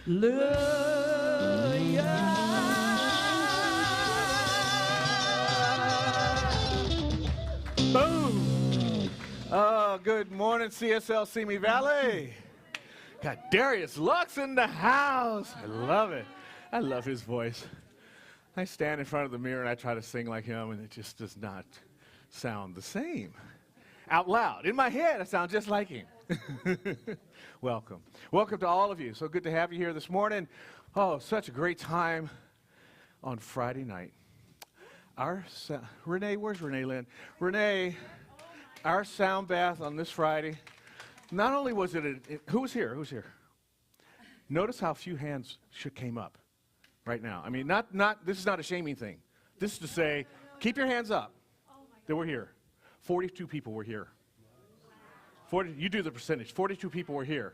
Boom! Oh, good morning, CSL Simi Valley. Got Darius Lux in the house. I love it. I love his voice. I stand in front of the mirror and I try to sing like him, and it just does not sound the same. Out loud. In my head, I sound just like him. Welcome. Welcome to all of you. So good to have you here this morning. Oh, such a great time on Friday night. Renee, where's Renee Lynn? Renee, our sound bath on this Friday, not only was it, who was here? Notice how few hands came up right now. I mean, this is not a shaming thing. This is to say, keep your hands up that we're here. 42 people were here. 40, you do the percentage. 42 people were here.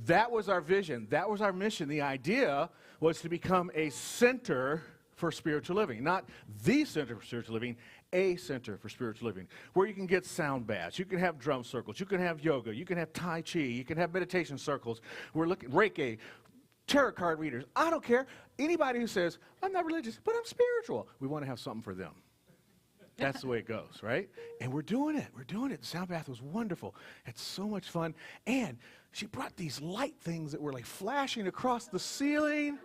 That was our vision. That was our mission. The idea was to become a center for spiritual living. Not the center for spiritual living, a center for spiritual living, where you can get sound baths, you can have drum circles, you can have yoga, you can have Tai Chi, you can have meditation circles. We're looking Reiki, tarot card readers. I don't care. Anybody who says, I'm not religious, but I'm spiritual, we want to have something for them. That's the way it goes, right? And we're doing it. We're doing it. The sound bath was wonderful. It's so much fun. And she brought these light things that were like flashing across the ceiling.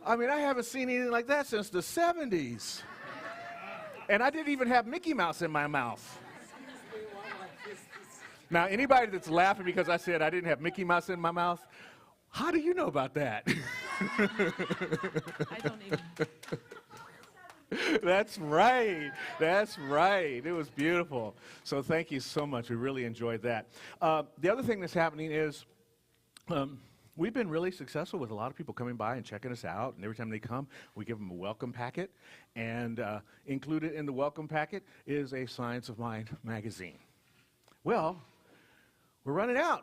I mean, I haven't seen anything like that since the 70s. And I didn't even have Mickey Mouse in my mouth. Now, anybody that's laughing because I said I didn't have Mickey Mouse in my mouth, how do you know about that? I don't even. That's right. That's right. It was beautiful. So thank you so much. We really enjoyed that. The other thing that's happening is we've been really successful with a lot of people coming by and checking us out. And every time they come, we give them a welcome packet. And included in the welcome packet is a Science of Mind magazine. Well, we're running out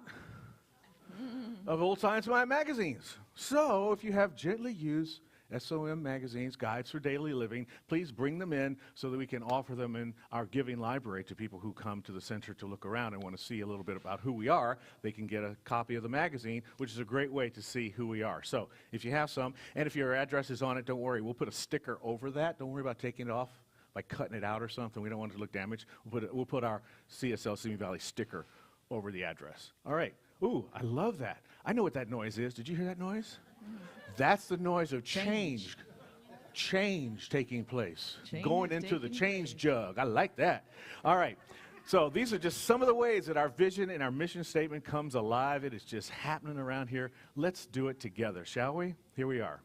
of old Science of Mind magazines. So if you have gently used SOM magazines, Guides for Daily Living, please bring them in so that we can offer them in our giving library to people who come to the center to look around and want to see a little bit about who we are. They can get a copy of the magazine, which is a great way to see who we are. So if you have some, and if your address is on it, don't worry. We'll put a sticker over that. Don't worry about taking it off by cutting it out or something. We don't want it to look damaged. We'll put our CSL Simi Valley sticker over the address. All right. Ooh, I love that. I know what that noise is. Did you hear that noise? That's the noise of change taking place, going into the change jug. I like that. All right. So these are just some of the ways that our vision and our mission statement comes alive. It is just happening around here. Let's do it together, shall we? Here we are.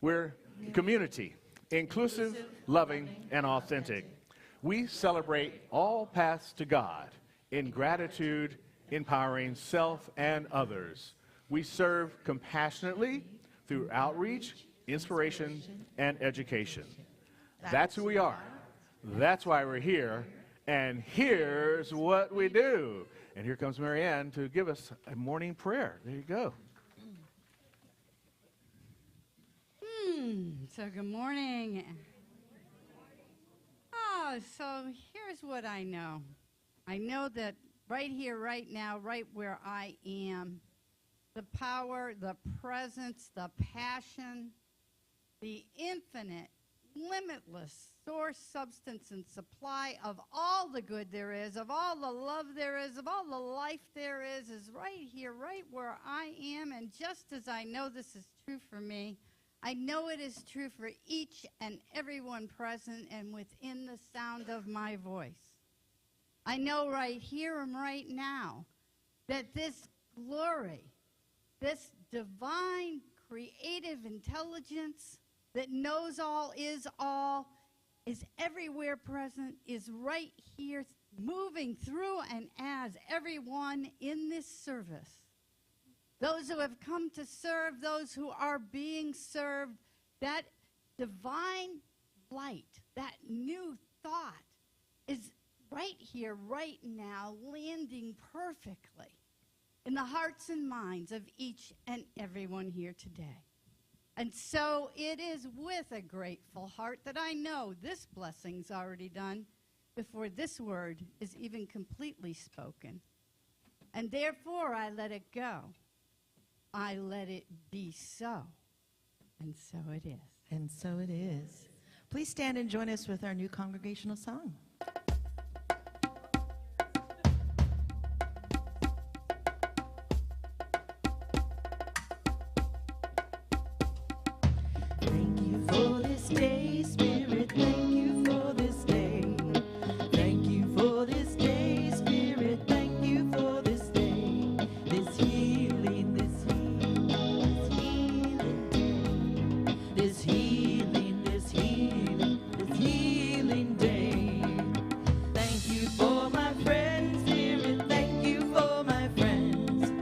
We're community, inclusive, loving, and authentic. We celebrate all paths to God in gratitude, empowering self and others. We serve compassionately through outreach, inspiration, and education. That's who we are. That's why we're here. And here's what we do. And here comes Marianne to give us a morning prayer. There you go. So good morning. Oh, so here's what I know. I know that right here, right now, right where I am, the power, the presence, the passion, the infinite, limitless source, substance, and supply of all the good there is, of all the love there is, of all the life there is right here, right where I am. And just as I know this is true for me, I know it is true for each and everyone present and within the sound of my voice. I know right here and right now that this glory, this divine creative intelligence that knows all, is everywhere present, is right here, moving through and as everyone in this service. Those who have come to serve, those who are being served, that divine light, that new thought is right here, right now, landing perfectly in the hearts and minds of each and everyone here today. And so it is with a grateful heart that I know this blessing's already done before this word is even completely spoken. And therefore I let it go. I let it be so. And so it is. And so it is. Please stand and join us with our new congregational song. Thank you for this day, Spirit. Thank you for this day. Thank you for this day, Spirit. Thank you for this day. This healing, this healing, this healing, this healing, this healing day. Thank you for my friends, Spirit. Thank you for my friends.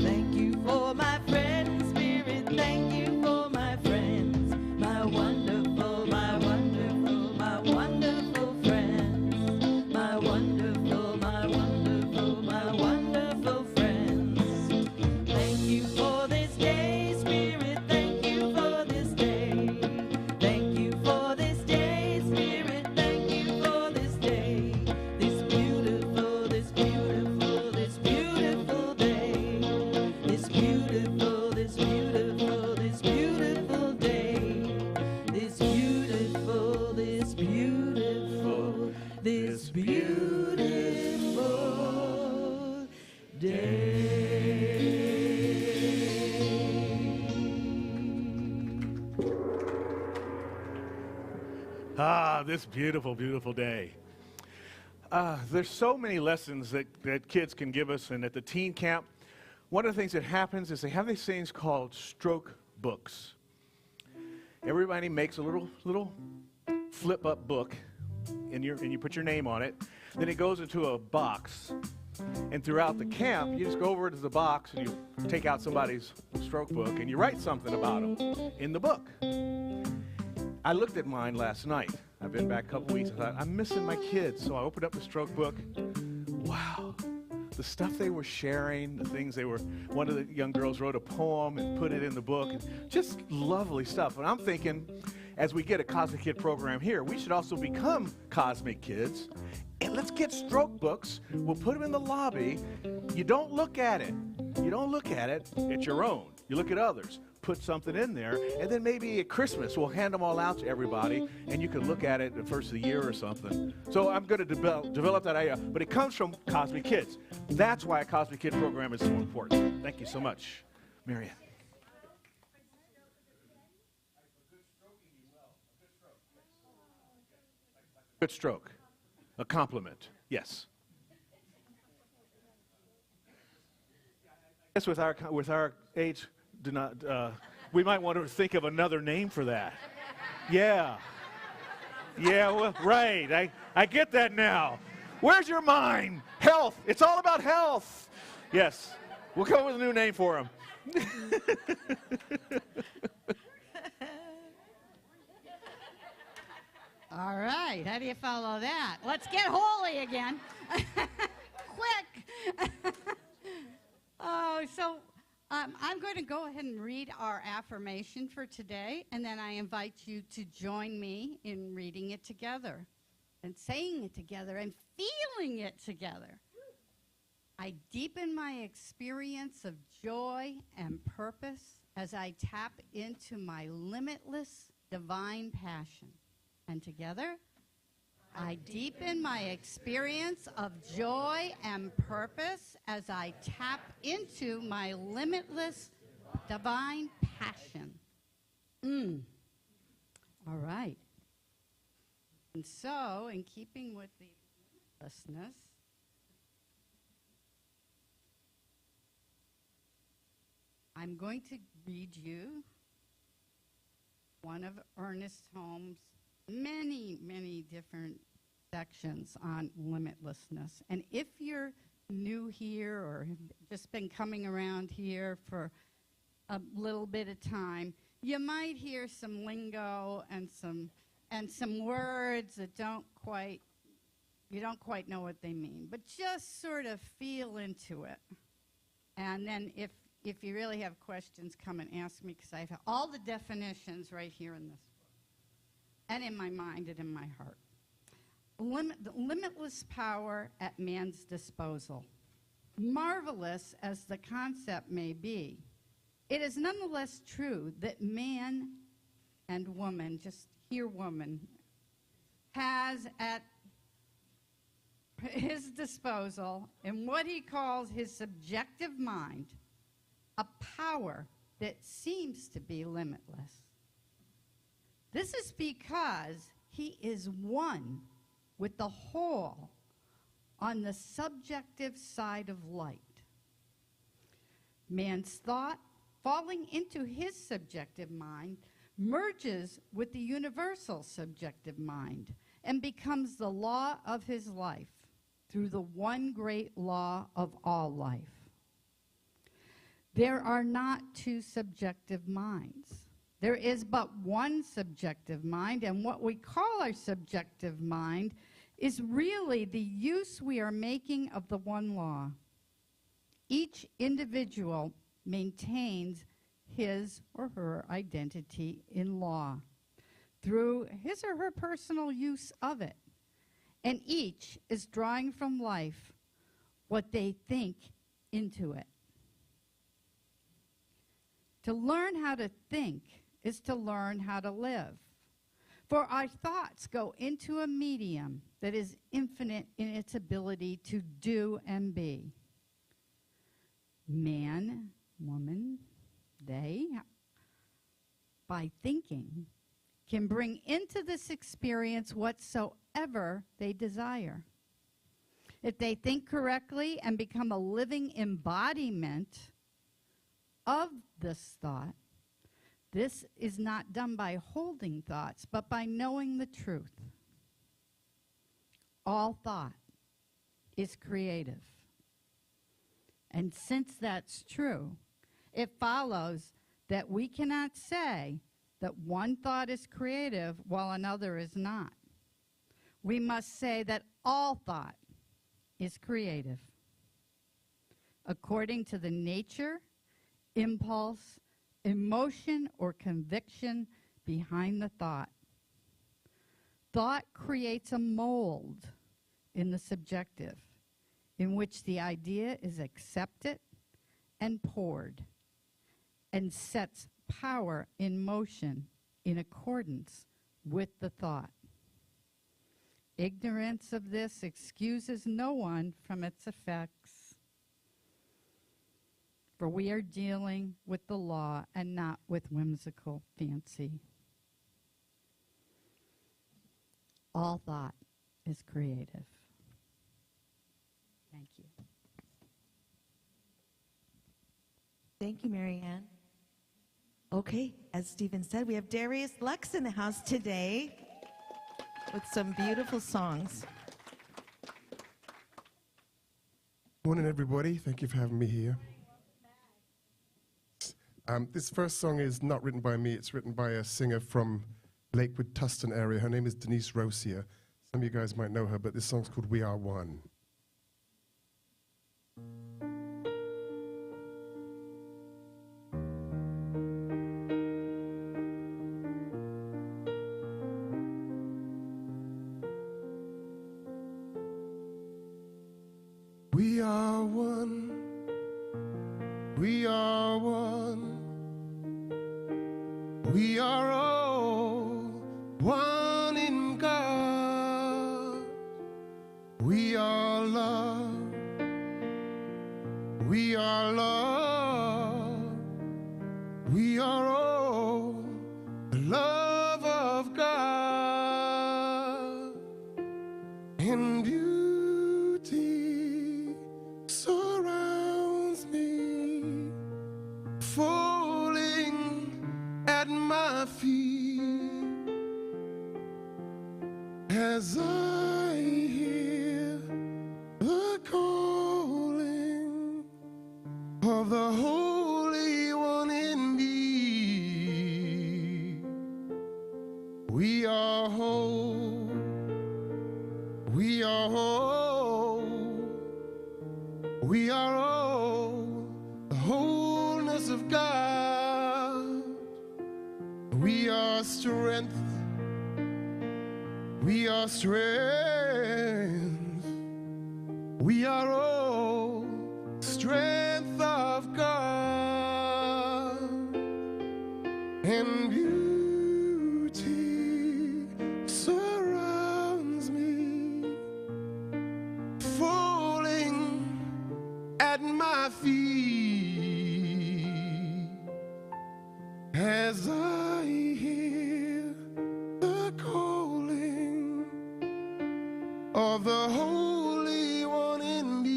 Thank you for my friends, Spirit. Thank you for my friends. My wonderful, my wonderful, my wonderful friends. My wonderful, my wonderful, my wonderful friends. Thank you for this day, Spirit. Thank you for this day. Thank you for this day, Spirit. Thank you for this day. This beautiful, this beautiful, this beautiful day. This beautiful, this beautiful, this beautiful day. This beautiful, this beautiful, this beautiful day. Ah, this beautiful, beautiful day. There's so many lessons that kids can give us, and at the teen camp, one of the things that happens is they have these things called stroke books. Everybody makes a little flip-up book, and you put your name on it. Then it goes into a box, and throughout the camp, you just go over to the box and you take out somebody's stroke book, and you write something about them in the book. I looked at mine last night. I've been back a couple weeks. I thought, I'm missing my kids. So I opened up the stroke book. Wow. The stuff they were sharing, the things they were, one of the young girls wrote a poem and put it in the book. And just lovely stuff. And I'm thinking, as we get a Cosmic Kid program here, we should also become Cosmic Kids. And let's get stroke books. We'll put them in the lobby. You don't look at it. You don't look at it. It's your own. You look at others. Put something in there, and then maybe at Christmas we'll hand them all out to everybody, and you can look at it the first of the year or something. So I'm going to develop that idea, but it comes from Cosmic Kids. That's why a Cosmic Kid program is so important. Thank you so much, Marianne. Good stroke. A compliment. Yes. Yes, with our age. Do not. We might want to think of another name for that. Yeah. Yeah. Well, right. I get that now. Where's your mind? Health. It's all about health. Yes. We'll come up with a new name for him. All right. How do you follow that? Let's get holy again. Quick. I'm going to go ahead and read our affirmation for today, and then I invite you to join me in reading it together and saying it together and feeling it together. I deepen my experience of joy and purpose as I tap into my limitless divine passion. And together, I deepen my experience of joy and purpose as I tap into my limitless divine passion. All right. And so, in keeping with the limitlessness, I'm going to read you one of Ernest Holmes' many, many different sections on limitlessness. And if you're new here or have just been coming around here for a little bit of time, you might hear some lingo and some words that you don't quite know what they mean. But just sort of feel into it. And then if you really have questions, come and ask me, because I have all the definitions right here in this book, and in my mind and in my heart. Limitless power at man's disposal. Marvelous as the concept may be, It is nonetheless true that man and woman, just here woman, has at his disposal, in what he calls his subjective mind, a power that seems to be limitless. This is because he is one with the whole on the subjective side of light. Man's thought, falling into his subjective mind, merges with the universal subjective mind and becomes the law of his life through the one great law of all life. There are not two subjective minds. There is but one subjective mind, and what we call our subjective mind is really the use we are making of the one law. Each individual maintains his or her identity in law through his or her personal use of it, and each is drawing from life what they think into it. To learn how to think is to learn how to live. For our thoughts go into a medium that is infinite in its ability to do and be. Man, woman, they, by thinking, can bring into this experience whatsoever they desire. If they think correctly and become a living embodiment of this thought, this is not done by holding thoughts, but by knowing the truth. All thought is creative. And since that's true, it follows that we cannot say that one thought is creative while another is not. We must say that all thought is creative, according to the nature, impulse, emotion, or conviction behind the thought. Thought creates a mold in the subjective, in which the idea is accepted and poured, and sets power in motion in accordance with the thought. Ignorance of this excuses no one from its effects, for we are dealing with the law and not with whimsical fancy. All thought is creative. Thank you. Thank you, Marianne. Okay, as Stephen said, we have Darius Lux in the house today with some beautiful songs. Morning, everybody. Thank you for having me here. This first song is not written by me. It's written by a singer from Lakewood, Tustin area. Her name is Denise Rosia. Some of you guys might know her, but this song's called We Are One. We are one. We are one. We are all one in God. We are love. We are love. We are all the love of God. And beauty surrounds me, falling at my feet as I hear the calling of the Holy One in me. We are whole. We are whole. We are all the wholeness of God. We are strength. We are strength. We are all strength of God. of the Holy One in me.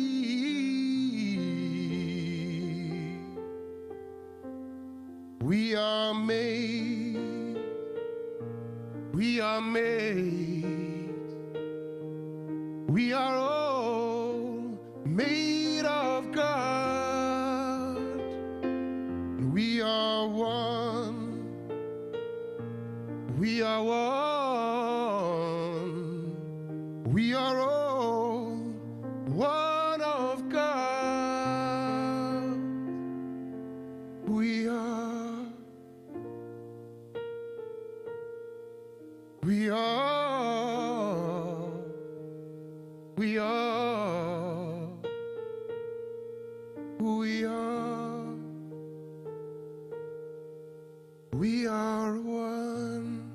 We are made, we are made, we are all made of God. We are one, we are one, we are all one of God. We are, we are, we are, we are, we are one.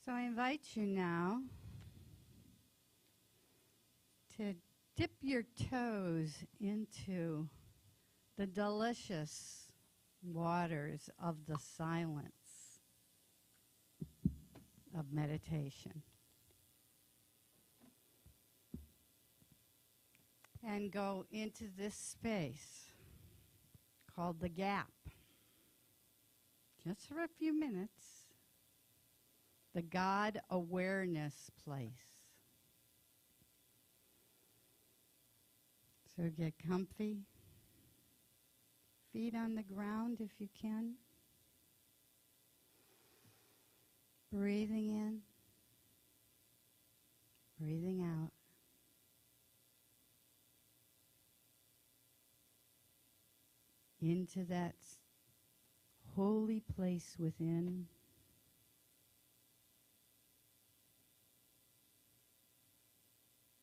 So I invite you now to dip your toes into the delicious waters of the silence of meditation. And go into this space called the gap. Just for a few minutes. The God awareness place. So get comfy. Feet on the ground if you can. Breathing in. Breathing out. Into that holy place within.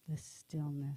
The stillness.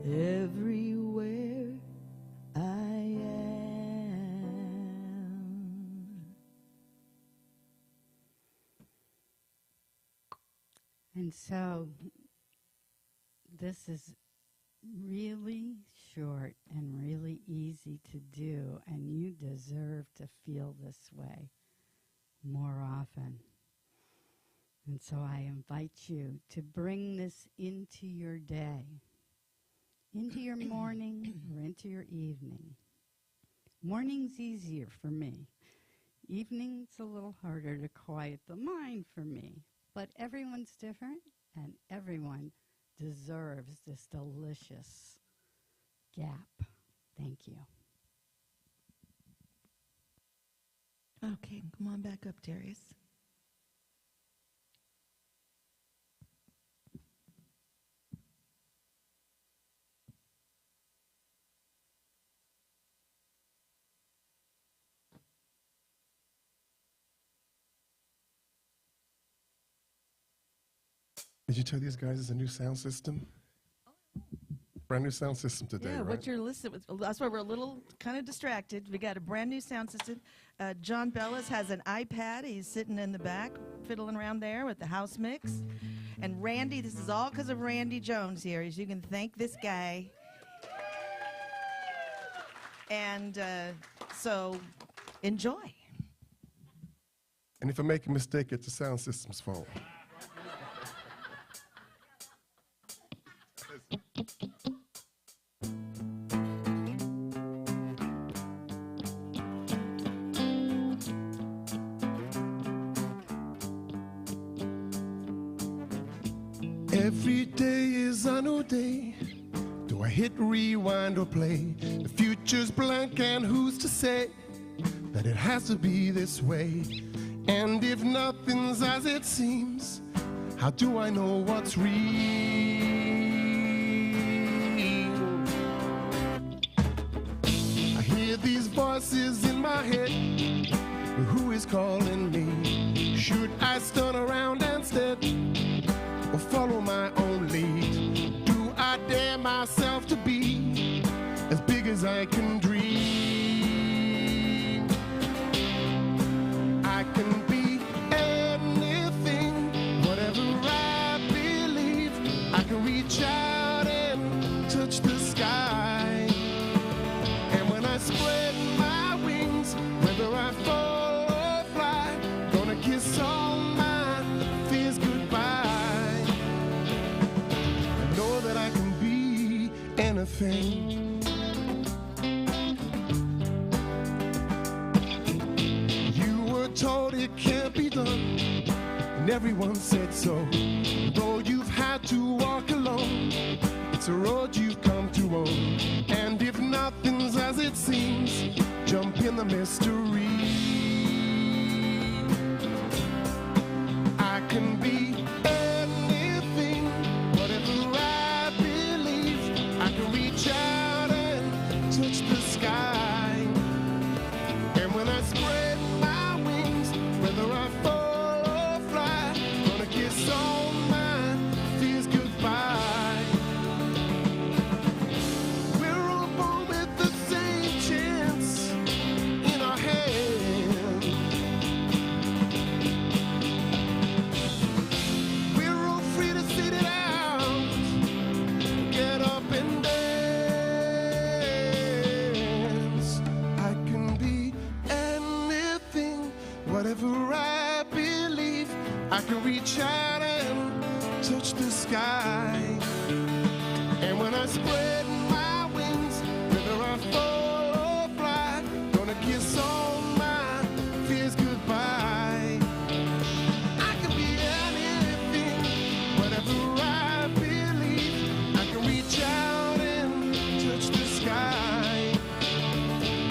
everywhere I am. And so this is really short and really easy to do, and you deserve to feel this way more often. And so I invite you to bring this into your day, into your morning or into your evening. Morning's easier for me. Evening's a little harder to quiet the mind for me. But everyone's different, and everyone deserves this delicious gap. Thank you. Okay, come on back up, Darius. Did you tell these guys it's a new sound system? Brand new sound system today, Yeah, right? what you're listening. That's why we're a little kind of distracted. We got a brand new sound system. John Bellis has an iPad. He's sitting in the back, fiddling around there with the house mix. And Randy, this is all because of Randy Jones here. As you can thank this guy. And so, enjoy. And if I make a mistake, it's the sound system's fault. Every day is a new day. Do I hit rewind or play? The future's blank, and who's to say that it has to be this way? And if nothing's as it seems, how do I know what's real? I hear these voices in my head. Who is calling me? Should I turn around instead, or follow my own lead? Do I dare myself to be as big as I can dream? I can be anything, whatever I believe. I can reach out and touch the sky. And when I spread my wings, whether I fall or fly, gonna kiss all my fears goodbye. I know that I can be anything. You were told it can't be done, and everyone said so. Though you've had to walk alone, it's a road you've come to own. And if nothing's as it seems, jump in the mystery. I can be anything, whatever I believe. I can reach out and touch the sky. And when I spread my wings, whether I fall or fly, gonna kiss all my fears goodbye. We're all born with the same chance in our hand. We're all free to sit it out, get up and dance. I can be anything, whatever I believe. I can reach out and touch the sky. And when I spread my wings, whether I fall or fly, gonna kiss all my fears goodbye. I can be anything, whatever I believe. I can reach out and touch the sky.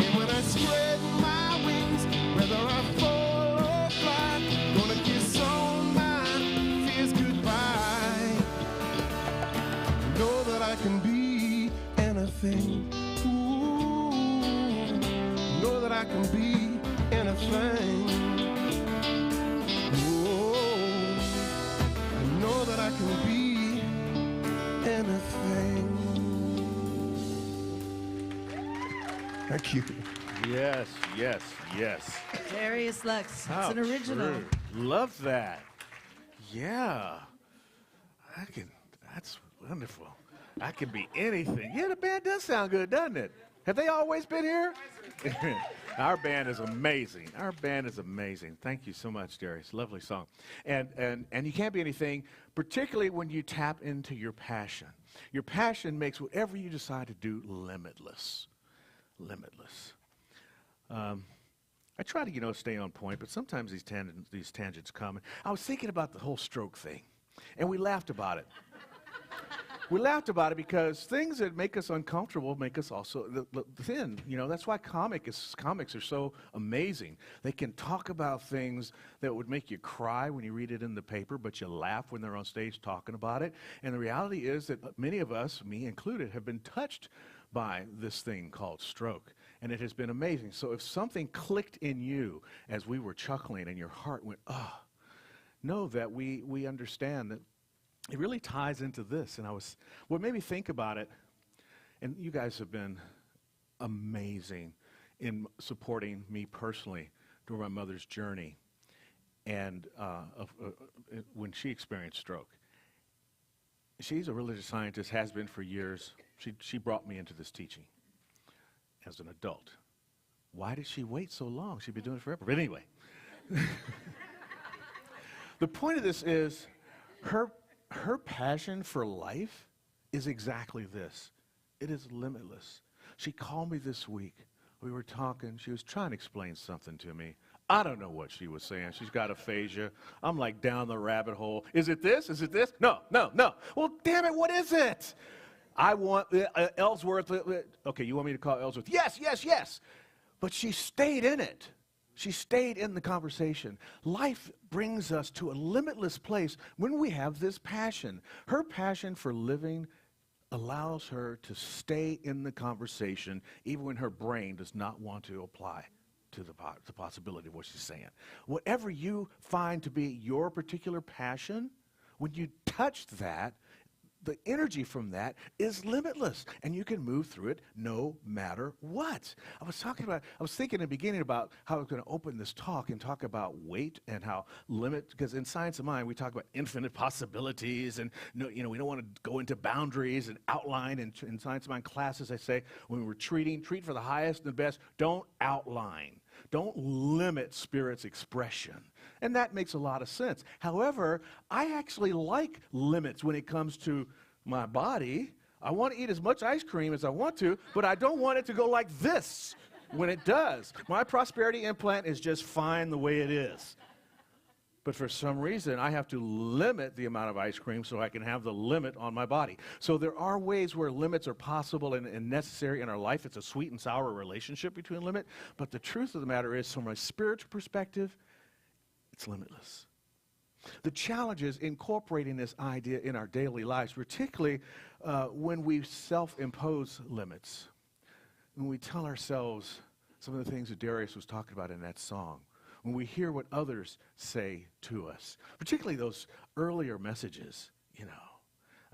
And when I spread my wings, whether I fall or fly, gonna kiss all my fears goodbye. Know that I can be anything. Ooh, know that I can be anything. Ooh, know that I can be anything. Thank you. Yes, yes, yes. Darius Lux. How It's an original. true. Love that. Yeah. That's wonderful. I can be anything. Yeah, the band does sound good, doesn't it? Have they always been here? Our band is amazing. Our band is amazing. Thank you so much, Darius. Lovely song. And you can't be anything, particularly when you tap into your passion. Your passion makes whatever you decide to do limitless. Limitless. I try to, stay on point, but sometimes these tangents come. I was thinking about the whole stroke thing, and we laughed about it. We laughed about it because things that make us uncomfortable make us also thin. That's why comics are so amazing. They can talk about things that would make you cry when you read it in the paper, but you laugh when they're on stage talking about it. And the reality is that many of us, me included, have been touched by this thing called stroke. And it has been amazing. So if something clicked in you as we were chuckling and your heart went, know that we understand that it really ties into this. And what made me think about it, and you guys have been amazing in supporting me personally during my mother's journey and when she experienced stroke. She's a religious scientist, has been for years. She brought me into this teaching as an adult. Why did she wait so long? She'd been doing it forever. But anyway, the point of this is her passion for life is exactly this. It is limitless. She called me this week. We were talking. She was trying to explain something to me. I don't know what she was saying. She's got aphasia. I'm like down the rabbit hole. Is it this? Is it this? No. Well, damn it, what is it? I want Ellsworth. Okay, you want me to call Ellsworth? Yes. But she stayed in it. She stayed in the conversation. Life brings us to a limitless place when we have this passion. Her passion for living allows her to stay in the conversation even when her brain does not want to apply to the possibility of what she's saying. Whatever you find to be your particular passion, when you touch that, the energy from that is limitless, and you can move through it no matter what. I was thinking in the beginning about how I was going to open this talk and talk about weight and how because in Science of Mind, we talk about infinite possibilities, and we don't want to go into boundaries and outline. And in Science of Mind classes, I say, when we're treat for the highest and the best, don't outline. Don't limit Spirit's expression. And that makes a lot of sense. However, I actually like limits when it comes to my body. I want to eat as much ice cream as I want to, but I don't want it to go like this when it does. My prosperity implant is just fine the way it is. But for some reason, I have to limit the amount of ice cream so I can have the limit on my body. So there are ways where limits are possible and necessary in our life. It's a sweet and sour relationship between limit. But the truth of the matter is, from a spiritual perspective, it's limitless. The challenge is incorporating this idea in our daily lives, particularly when we self-impose limits. When we tell ourselves some of the things that Darius was talking about in that song. When we hear what others say to us, particularly those earlier messages,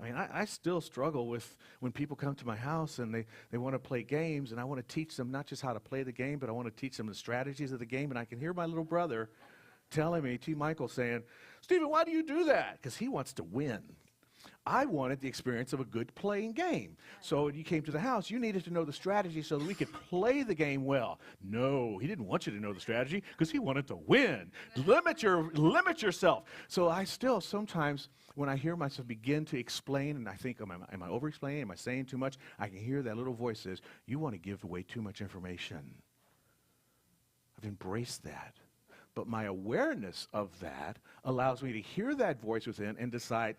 I still struggle with when people come to my house and they want to play games, and I want to teach them not just how to play the game, but I want to teach them the strategies of the game, and I can hear my little brother telling me, T. Michael, saying, Stephen, why do you do that? Because he wants to win. I wanted the experience of a good playing game. So when you came to the house, you needed to know the strategy so that we could play the game well. No, he didn't want you to know the strategy because he wanted to win. Limit yourself. So I still sometimes, when I hear myself begin to explain, and I think, am I over-explaining? Am I saying too much? I can hear that little voice says, you want to give away too much information. I've embraced that. But my awareness of that allows me to hear that voice within and decide,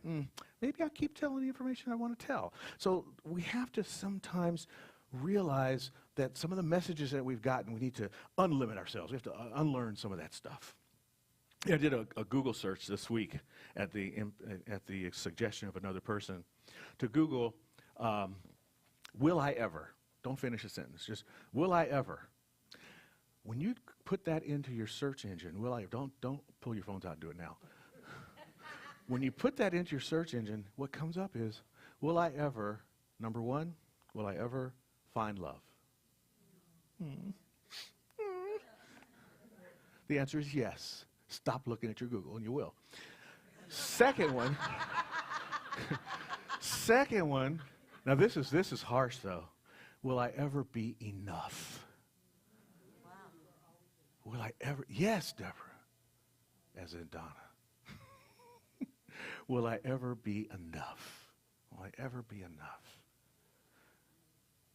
maybe I'll keep telling the information I want to tell. So we have to sometimes realize that some of the messages that we've gotten, we need to unlimit ourselves. We have to unlearn some of that stuff. I did a Google search this week at the suggestion of another person to Google, will I ever? Don't finish a sentence. Just, will I ever? When you put that into your search engine, don't pull your phones out and do it now. When you put that into your search engine, what comes up is, will I ever, number one, will I ever find love? The answer is yes. Stop looking at your Google and you will. Second one. Second one. Now this is harsh though. Will I ever be enough? Will I ever? Yes, Deborah. As in Donna. Will I ever be enough? Will I ever be enough?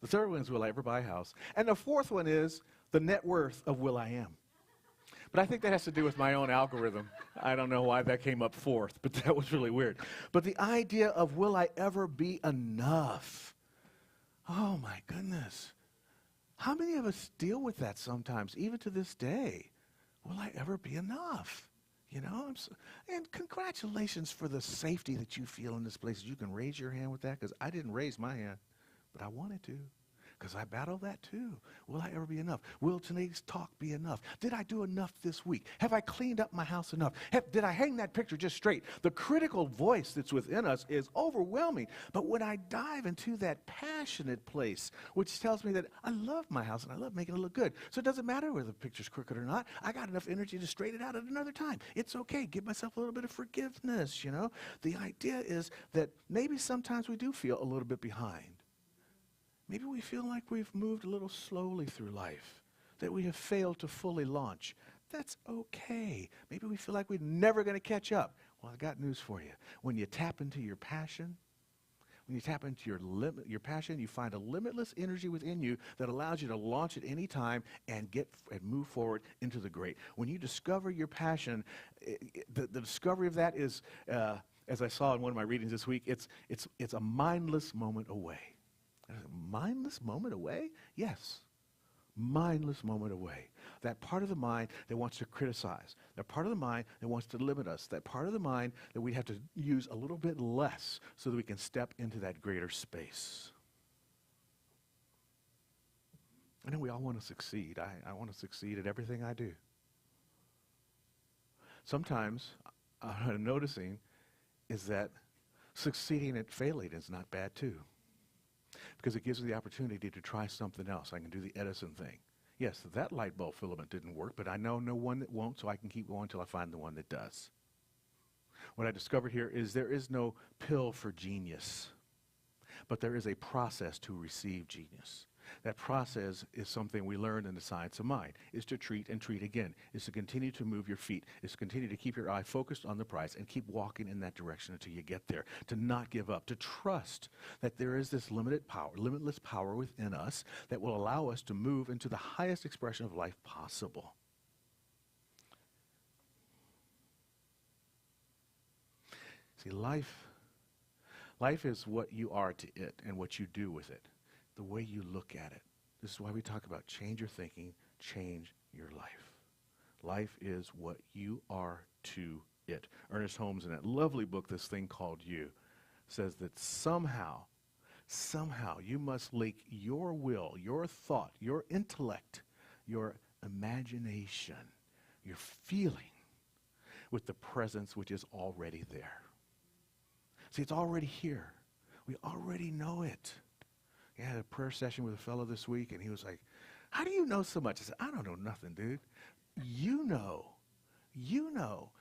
The third one is, will I ever buy a house? And the fourth one is the net worth of will I am. But I think that has to do with my own algorithm. I don't know why that came up fourth, but that was really weird. But the idea of will I ever be enough? Oh my goodness. How many of us deal with that sometimes, even to this day? Will I ever be enough? You know, and congratulations for the safety that you feel in this place. You can raise your hand with that, because I didn't raise my hand, but I wanted to, because I battle that too. Will I ever be enough? Will today's talk be enough? Did I do enough this week? Have I cleaned up my house enough? Did I hang that picture just straight? The critical voice that's within us is overwhelming. But when I dive into that passionate place, which tells me that I love my house and I love making it look good, so it doesn't matter whether the picture's crooked or not. I got enough energy to straighten it out at another time. It's okay. Give myself a little bit of forgiveness, you know? The idea is that maybe sometimes we do feel a little bit behind. Maybe we feel like we've moved a little slowly through life, that we have failed to fully launch. That's okay. Maybe we feel like we're never going to catch up. Well, I got news for you. When you tap into your passion, when you tap into your passion, you find a limitless energy within you that allows you to launch at any time and move forward into the great. When you discover your passion, the discovery of that is, as I saw in one of my readings this week, it's a mindless moment away. A mindless moment away? Yes. Mindless moment away. That part of the mind that wants to criticize. That part of the mind that wants to limit us. That part of the mind that we have to use a little bit less so that we can step into that greater space. I know we all want to succeed. I want to succeed at everything I do. Sometimes, what I'm noticing is that succeeding at failing is not bad too. Because it gives me the opportunity to try something else. I can do the Edison thing. Yes, that light bulb filament didn't work, but I know no one that won't, so I can keep going until I find the one that does. What I discovered here is there is no pill for genius, but there is a process to receive genius. That process is something we learned in the science of mind, is to treat and treat again, is to continue to move your feet, is to continue to keep your eye focused on the prize and keep walking in that direction until you get there, to not give up, to trust that there is this limitless power within us that will allow us to move into the highest expression of life possible. See, life is what you are to it and what you do with it. The way you look at it. This is why we talk about change your thinking, change your life. Life is what you are to it. Ernest Holmes, in that lovely book, This Thing Called You, says that somehow you must link your will, your thought, your intellect, your imagination, your feeling with the presence which is already there. See, it's already here. We already know it. I had a prayer session with a fellow this week, and he was like, how do you know so much? I said, I don't know nothing, dude. You know.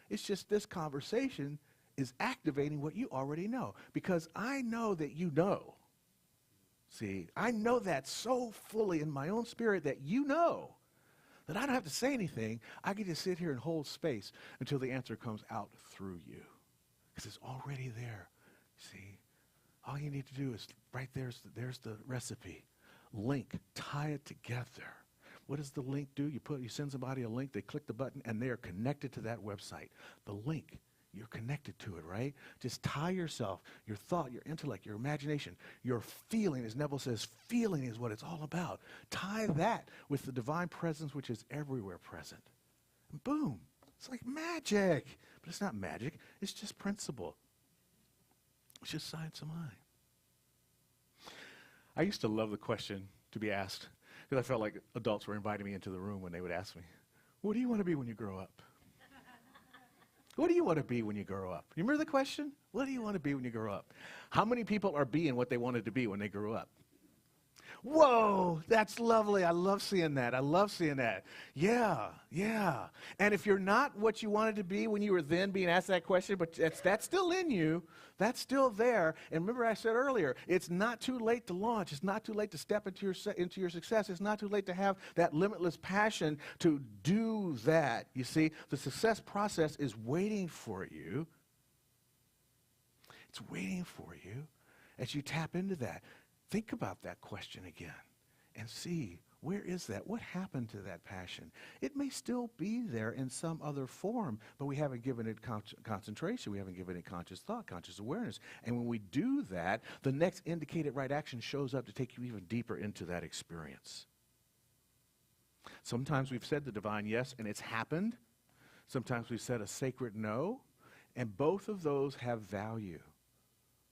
It's just this conversation is activating what you already know, because I know that you know. See, I know that so fully in my own spirit that you know that I don't have to say anything. I can just sit here and hold space until the answer comes out through you, because it's already there. See? All you need to do is, right there's the recipe. Link, tie it together. What does the link do? You send somebody a link, they click the button, and they are connected to that website. The link, you're connected to it, right? Just tie yourself, your thought, your intellect, your imagination, your feeling, as Neville says, feeling is what it's all about. Tie that with the divine presence, which is everywhere present. And boom, it's like magic. But it's not magic, it's just principle. It's just science of mind. I used to love the question to be asked, because I felt like adults were inviting me into the room when they would ask me, what do you want to be when you grow up? What do you want to be when you grow up? You remember the question? What do you want to be when you grow up? How many people are being what they wanted to be when they grew up? Whoa, that's lovely. I love seeing that. I love seeing that. Yeah, yeah. And if you're not what you wanted to be when you were then being asked that question, but that's still in you, that's still there. And remember I said earlier, it's not too late to launch. It's not too late to step into your success. It's not too late to have that limitless passion to do that. You see, the success process is waiting for you. It's waiting for you as you tap into that. Think about that question again and see, where is that? What happened to that passion? It may still be there in some other form, but we haven't given it concentration. We haven't given it conscious thought, conscious awareness. And when we do that, the next indicated right action shows up to take you even deeper into that experience. Sometimes we've said the divine yes, and it's happened. Sometimes we've said a sacred no, and both of those have value.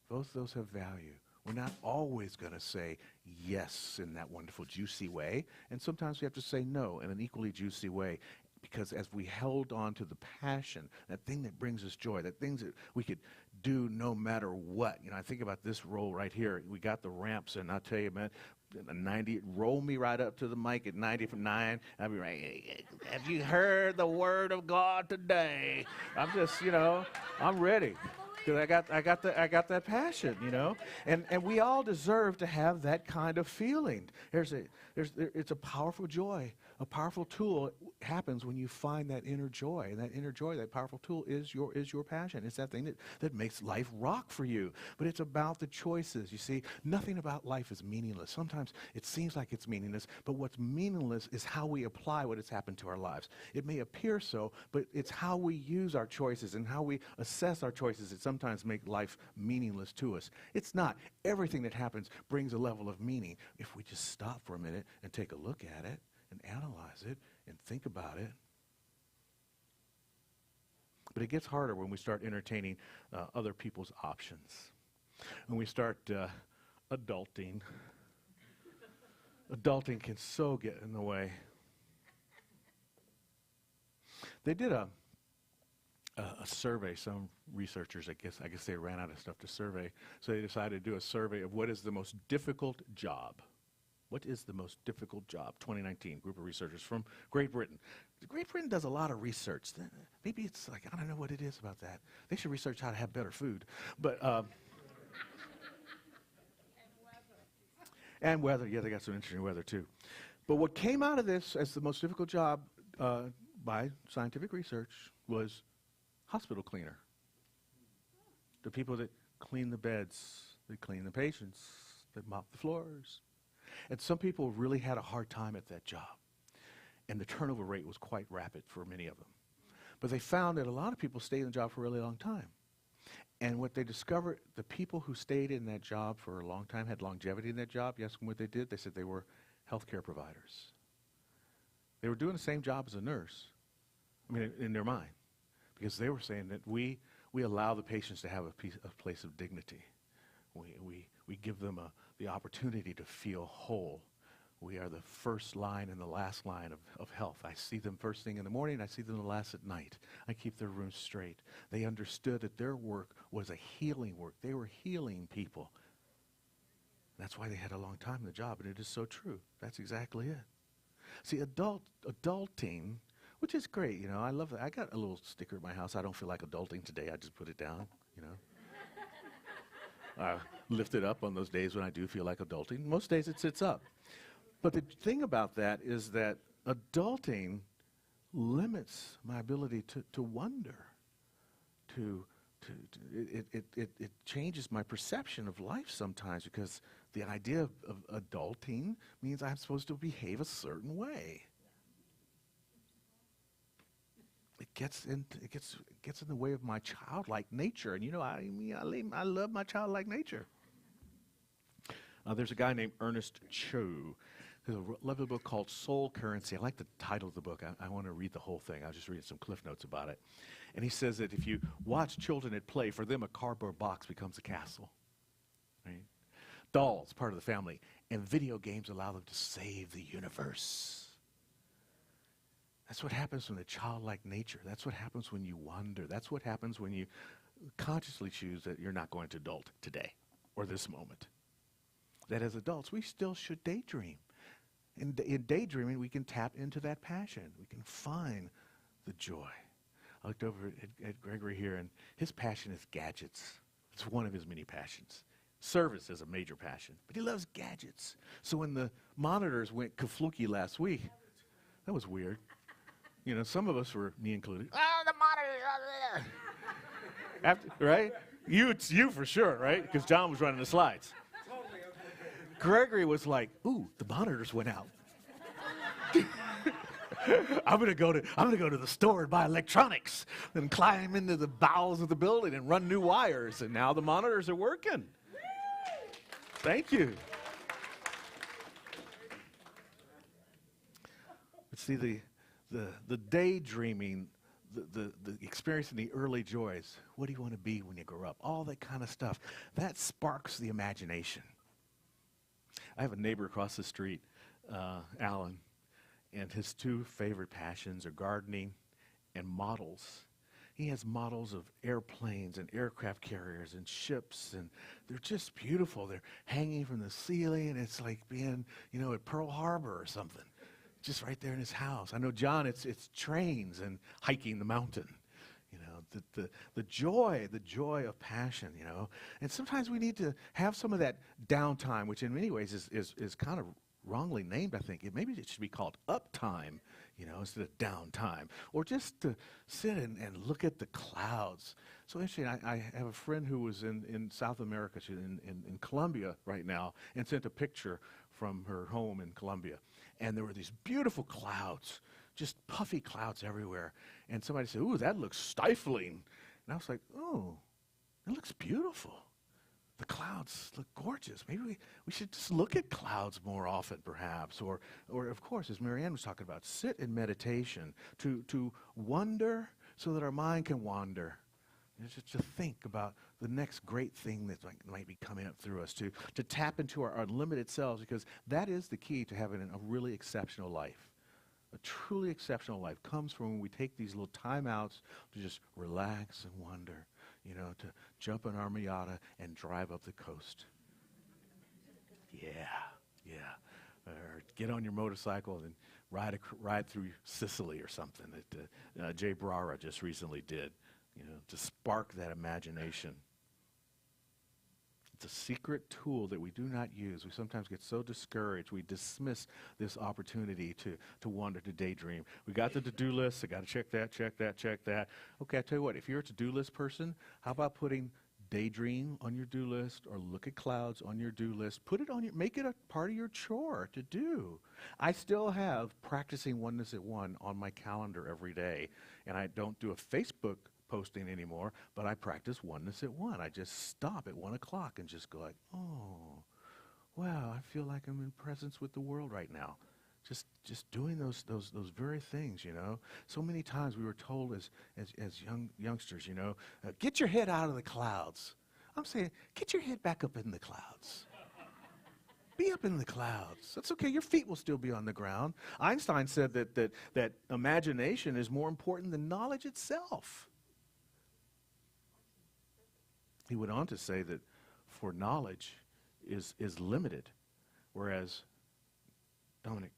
Both of those have value. We're not always going to say yes in that wonderful, juicy way. And sometimes we have to say no in an equally juicy way. Because as we held on to the passion, that thing that brings us joy, that things that we could do no matter what. You know, I think about this roll right here. We got the ramps, and I'll tell you, man, 90, roll me right up to the mic at 90 from 9. I'll be right, hey, have you heard the word of God today? I'm just, I'm ready. Because I got that passion, and we all deserve to have that kind of feeling. It's a powerful joy, a powerful tool. It happens when you find that inner joy, and that inner joy, that powerful tool is your passion. It's that thing that makes life rock for you. But it's about the choices. You see, nothing about life is meaningless. Sometimes it seems like it's meaningless, but what's meaningless is how we apply what has happened to our lives. It may appear so, but it's how we use our choices and how we assess our choices that sometimes make life meaningless to us. It's not. Everything that happens brings a level of meaning if we just stop for a minute and take a look at it and analyze it and think about it. But it gets harder when we start entertaining other people's options. When we start adulting. Adulting can so get in the way. They did a survey. Some researchers, I guess they ran out of stuff to survey, so they decided to do a survey of what is the most difficult job. What is the most difficult job? 2019, group of researchers from Great Britain. Great Britain does a lot of research. Maybe it's like, I don't know what it is about that. They should research how to have better food. But and weather. Yeah, they got some interesting weather too. But what came out of this as the most difficult job by scientific research was hospital cleaner. The people that clean the beds, they clean the patients, they mop the floors. And some people really had a hard time at that job. And the turnover rate was quite rapid for many of them. But they found that a lot of people stayed in the job for a really long time. And what they discovered, the people who stayed in that job for a long time, had longevity in that job. You ask them what they did, they said they were healthcare providers. They were doing the same job as a nurse, in their mind. Because they were saying that we allow the patients to have a place of dignity. We give them the opportunity to feel whole. We are the first line and the last line of health. I see them first thing in the morning, I see them the last at night. I keep their rooms straight. They understood that their work was a healing work. They were healing people. That's why they had a long time in the job, and it is so true. That's exactly it. See, adulting, which is great, I love that. I got a little sticker at my house. I don't feel like adulting today. I just put it down, I lift it up on those days when I do feel like adulting. Most days it sits up. But the thing about that is that adulting limits my ability to wonder. It changes my perception of life sometimes, because the idea of adulting means I'm supposed to behave a certain way. It gets in the way of my childlike nature, and I love my childlike nature. There's a guy named Ernest Cho. There's a lovely book called Soul Currency. I like the title of the book. I want to read the whole thing. I was just reading some cliff notes about it. And he says that if you watch children at play, for them a cardboard box becomes a castle. Right? Dolls, part of the family. And video games allow them to save the universe. That's what happens from the childlike nature. That's what happens when you wander. That's what happens when you consciously choose that you're not going to adult today or this moment. that as adults, we still should daydream. In daydreaming, we can tap into that passion. We can find the joy. I looked over at Gregory here, and his passion is gadgets. It's one of his many passions. Service is a major passion, but he loves gadgets. So when the monitors went kafluki last week, that was weird. You know, some of us were, me included, the monitors, after, right? You for sure, right? Because John was running the slides. Totally okay. Gregory was like, ooh, the monitors went out. I'm gonna go to the store and buy electronics, and climb into the bowels of the building and run new wires. And now the monitors are working. Thank you. But see, the daydreaming, the experience in the early joys. What do you want to be when you grow up? All that kind of stuff. That sparks the imagination. I have a neighbor across the street, Alan, and his two favorite passions are gardening and models. He has models of airplanes and aircraft carriers and ships, and they're just beautiful. They're hanging from the ceiling, and it's like being, at Pearl Harbor or something, just right there in his house. I know John, it's trains and hiking the mountain. The joy of passion, And sometimes we need to have some of that downtime, which in many ways is kind of wrongly named, I think. Maybe it should be called uptime, instead of downtime. Or just to sit and look at the clouds. So interesting, I have a friend who was in South America, she's in Colombia right now, and sent a picture from her home in Colombia. And there were these beautiful clouds, just puffy clouds everywhere. And somebody said, ooh, that looks stifling. And I was like, oh, it looks beautiful. The clouds look gorgeous. Maybe we should just look at clouds more often, perhaps. Or of course, as Marianne was talking about, sit in meditation to wonder so that our mind can wander. Just to think about the next great thing that might be coming up through us, to tap into our unlimited selves, because that is the key to having a really exceptional life. A truly exceptional life comes from when we take these little timeouts to just relax and wonder, to jump in our Miata and drive up the coast. Yeah. Or get on your motorcycle and ride through Sicily or something that Jay Brara just recently did, to spark that imagination. It's a secret tool that we do not use. We sometimes get so discouraged, we dismiss this opportunity to wander, to daydream. We got the to-do list, I got to check that. Okay, I tell you what, if you're a to-do list person, how about putting daydream on your do list, or look at clouds on your do list? Make it a part of your chore to do. I still have practicing oneness at 1 on my calendar every day, and I don't do a Facebook posting anymore, but I practice oneness at 1. I just stop at 1 o'clock and just go like, oh, wow, I feel like I'm in presence with the world right now. Just doing those very things, So many times we were told as youngsters, get your head out of the clouds. I'm saying, get your head back up in the clouds. Be up in the clouds. That's okay. Your feet will still be on the ground. Einstein said that imagination is more important than knowledge itself. He went on to say that for knowledge is limited, whereas, Dominic,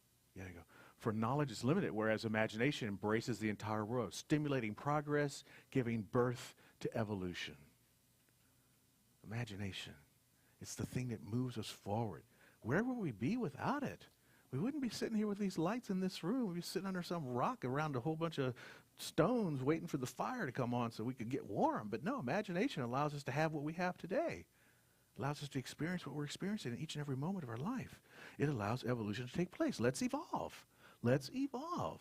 for knowledge is limited, whereas imagination embraces the entire world, stimulating progress, giving birth to evolution. Imagination, it's the thing that moves us forward. Where would we be without it? We wouldn't be sitting here with these lights in this room. We'd be sitting under some rock around a whole bunch of stones waiting for the fire to come on so we could get warm. But no, imagination allows us to have what we have today. It allows us to experience what we're experiencing in each and every moment of our life. It allows evolution to take place. Let's evolve. Let's evolve.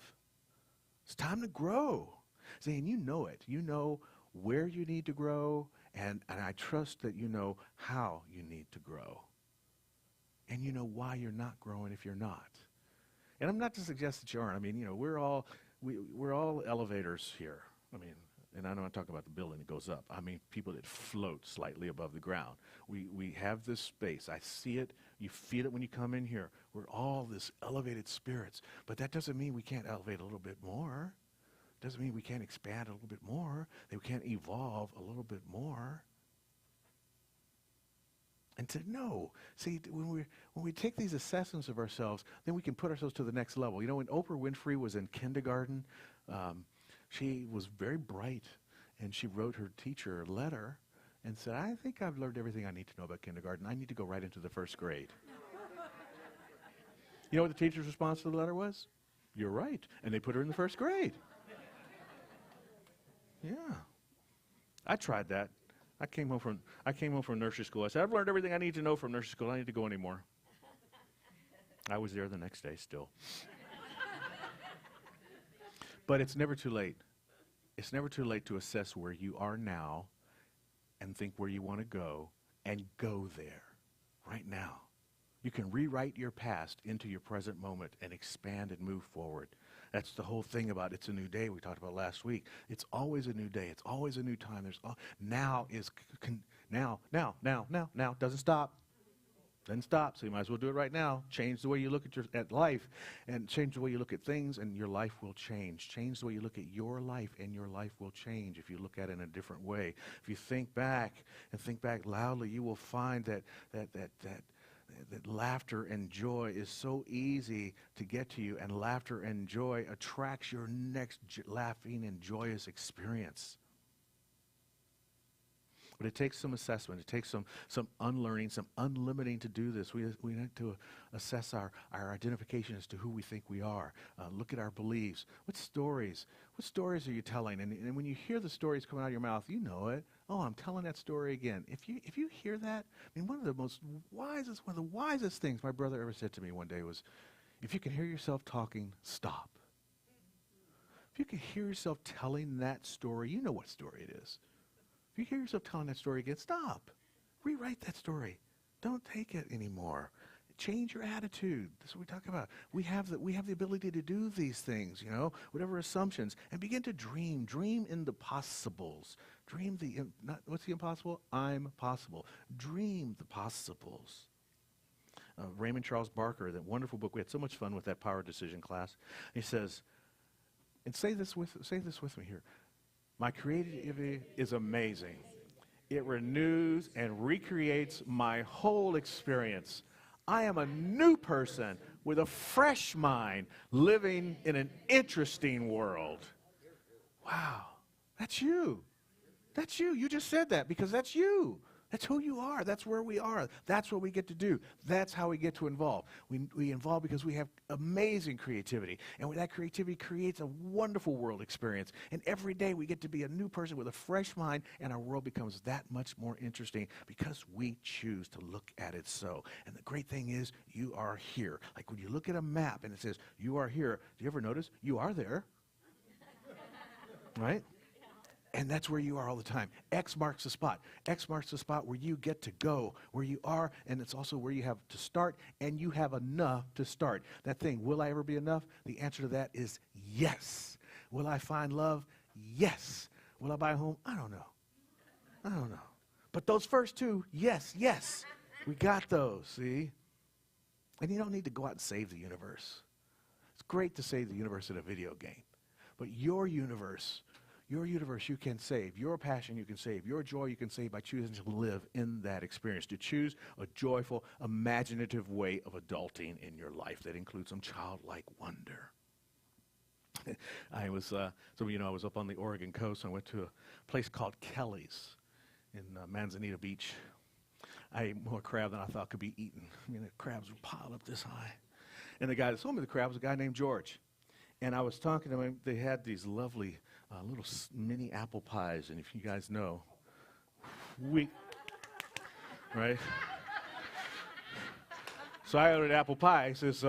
It's time to grow. See, and you know it. You know where you need to grow, and I trust that you know how you need to grow. And you know why you're not growing if you're not. And I'm not to suggest that you aren't. I mean, we're all elevators here. I mean, and I don't want to talk about the building that goes up. I mean, people that float slightly above the ground. We have this space. I see it. You feel it when you come in here. We're all this elevated spirits. But that doesn't mean we can't elevate a little bit more. Doesn't mean we can't expand a little bit more. That we can't evolve a little bit more. and to know. See, when we take these assessments of ourselves, then we can put ourselves to the next level. You know, when Oprah Winfrey was in kindergarten, she was very bright, and she wrote her teacher a letter and said, I think I've learned everything I need to know about kindergarten. I need to go right into the first grade. You know what the teacher's response to the letter was? You're right. And they put her in the first grade. Yeah. I tried that. I came home from nursery school. I said, I've learned everything I need to know from nursery school. I don't need to go anymore. I was there the next day still. But it's never too late. It's never too late to assess where you are now and think where you want to go and go there right now. You can rewrite your past into your present moment and expand and move forward. That's the whole thing about it's a new day we talked about last week. It's always a new day. It's always a new time. Now doesn't stop. Doesn't stop, so you might as well do it right now. Change the way you look at life, and change the way you look at things, and your life will change. Change the way you look at your life, and your life will change if you look at it in a different way. If you think back loudly, you will find that laughter and joy is so easy to get to you, and laughter and joy attracts your next laughing and joyous experience. But it takes some assessment. It takes some unlearning, some unlimiting to do this. We need to assess our identification as to who we think we are. Look at our beliefs. What stories are you telling? And when you hear the stories coming out of your mouth, you know it. Oh, I'm telling that story again. If you hear that, I mean, one of the wisest things my brother ever said to me one day was, if you can hear yourself talking, stop. If you can hear yourself telling that story, you know what story it is. If you hear yourself telling that story again, stop. Rewrite that story. Don't take it anymore. Change your attitude. That's what we talk about. We have the ability to do these things, you know, whatever assumptions, and begin to dream. Dream in the possibles. Dream what's the impossible? I'm possible. Dream the possibles. Raymond Charles Barker, that wonderful book. We had so much fun with that Power Decision class. He says, and say this with me here. My creativity is amazing. It renews and recreates my whole experience. I am a new person with a fresh mind living in an interesting world. Wow, that's you. That's you. You just said that because that's you. That's who you are. That's where we are. That's what we get to do. That's how we get to involve. We involve because we have amazing creativity. And that creativity creates a wonderful world experience. And every day we get to be a new person with a fresh mind, and our world becomes that much more interesting because we choose to look at it so. And the great thing is you are here. Like when you look at a map and it says you are here, do you ever notice you are there? Right? And that's where you are all the time. X marks the spot. X marks the spot where you get to go, where you are, and it's also where you have to start, and you have enough to start. That thing, will I ever be enough? The answer to that is yes. Will I find love? Yes. Will I buy a home? I don't know. But those first two, yes. We got those, see? And you don't need to go out and save the universe. It's great to save the universe in a video game. But your universe you can save. Your passion you can save. Your joy you can save by choosing to live in that experience, to choose a joyful, imaginative way of adulting in your life that includes some childlike wonder. I was up on the Oregon coast, and I went to a place called Kelly's in Manzanita Beach. I ate more crab than I thought could be eaten. I mean, the crabs were piled up this high. And the guy that sold me the crab was a guy named George. And I was talking to him. They had these lovely little mini apple pies, and if you guys know, right? So I ordered apple pie. He says,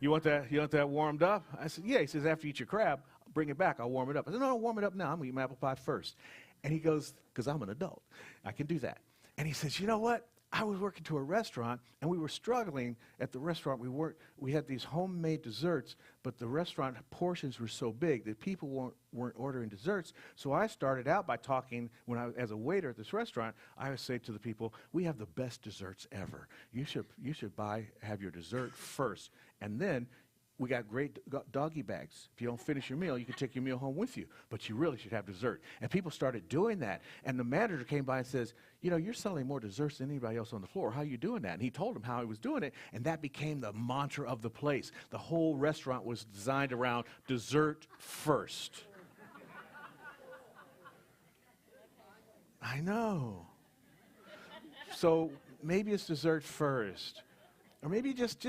you want that warmed up? I said, yeah. He says, after you eat your crab, bring it back. I'll warm it up. I said, no, warm it up now. I'm going to eat my apple pie first. And he goes, because I'm an adult. I can do that. And he says, you know what? I was working to a restaurant, and we were struggling at the restaurant. We had these homemade desserts, but the restaurant portions were so big that people weren't ordering desserts. So I started out by talking, as a waiter at this restaurant, I would say to the people, we have the best desserts ever. You should have your dessert first, and then we got great doggy bags. If you don't finish your meal, you can take your meal home with you, but you really should have dessert. And people started doing that. And the manager came by and says, you know, you're selling more desserts than anybody else on the floor. How are you doing that? And he told him how he was doing it, and that became the mantra of the place. The whole restaurant was designed around dessert first. I know. So maybe it's dessert first. Or maybe just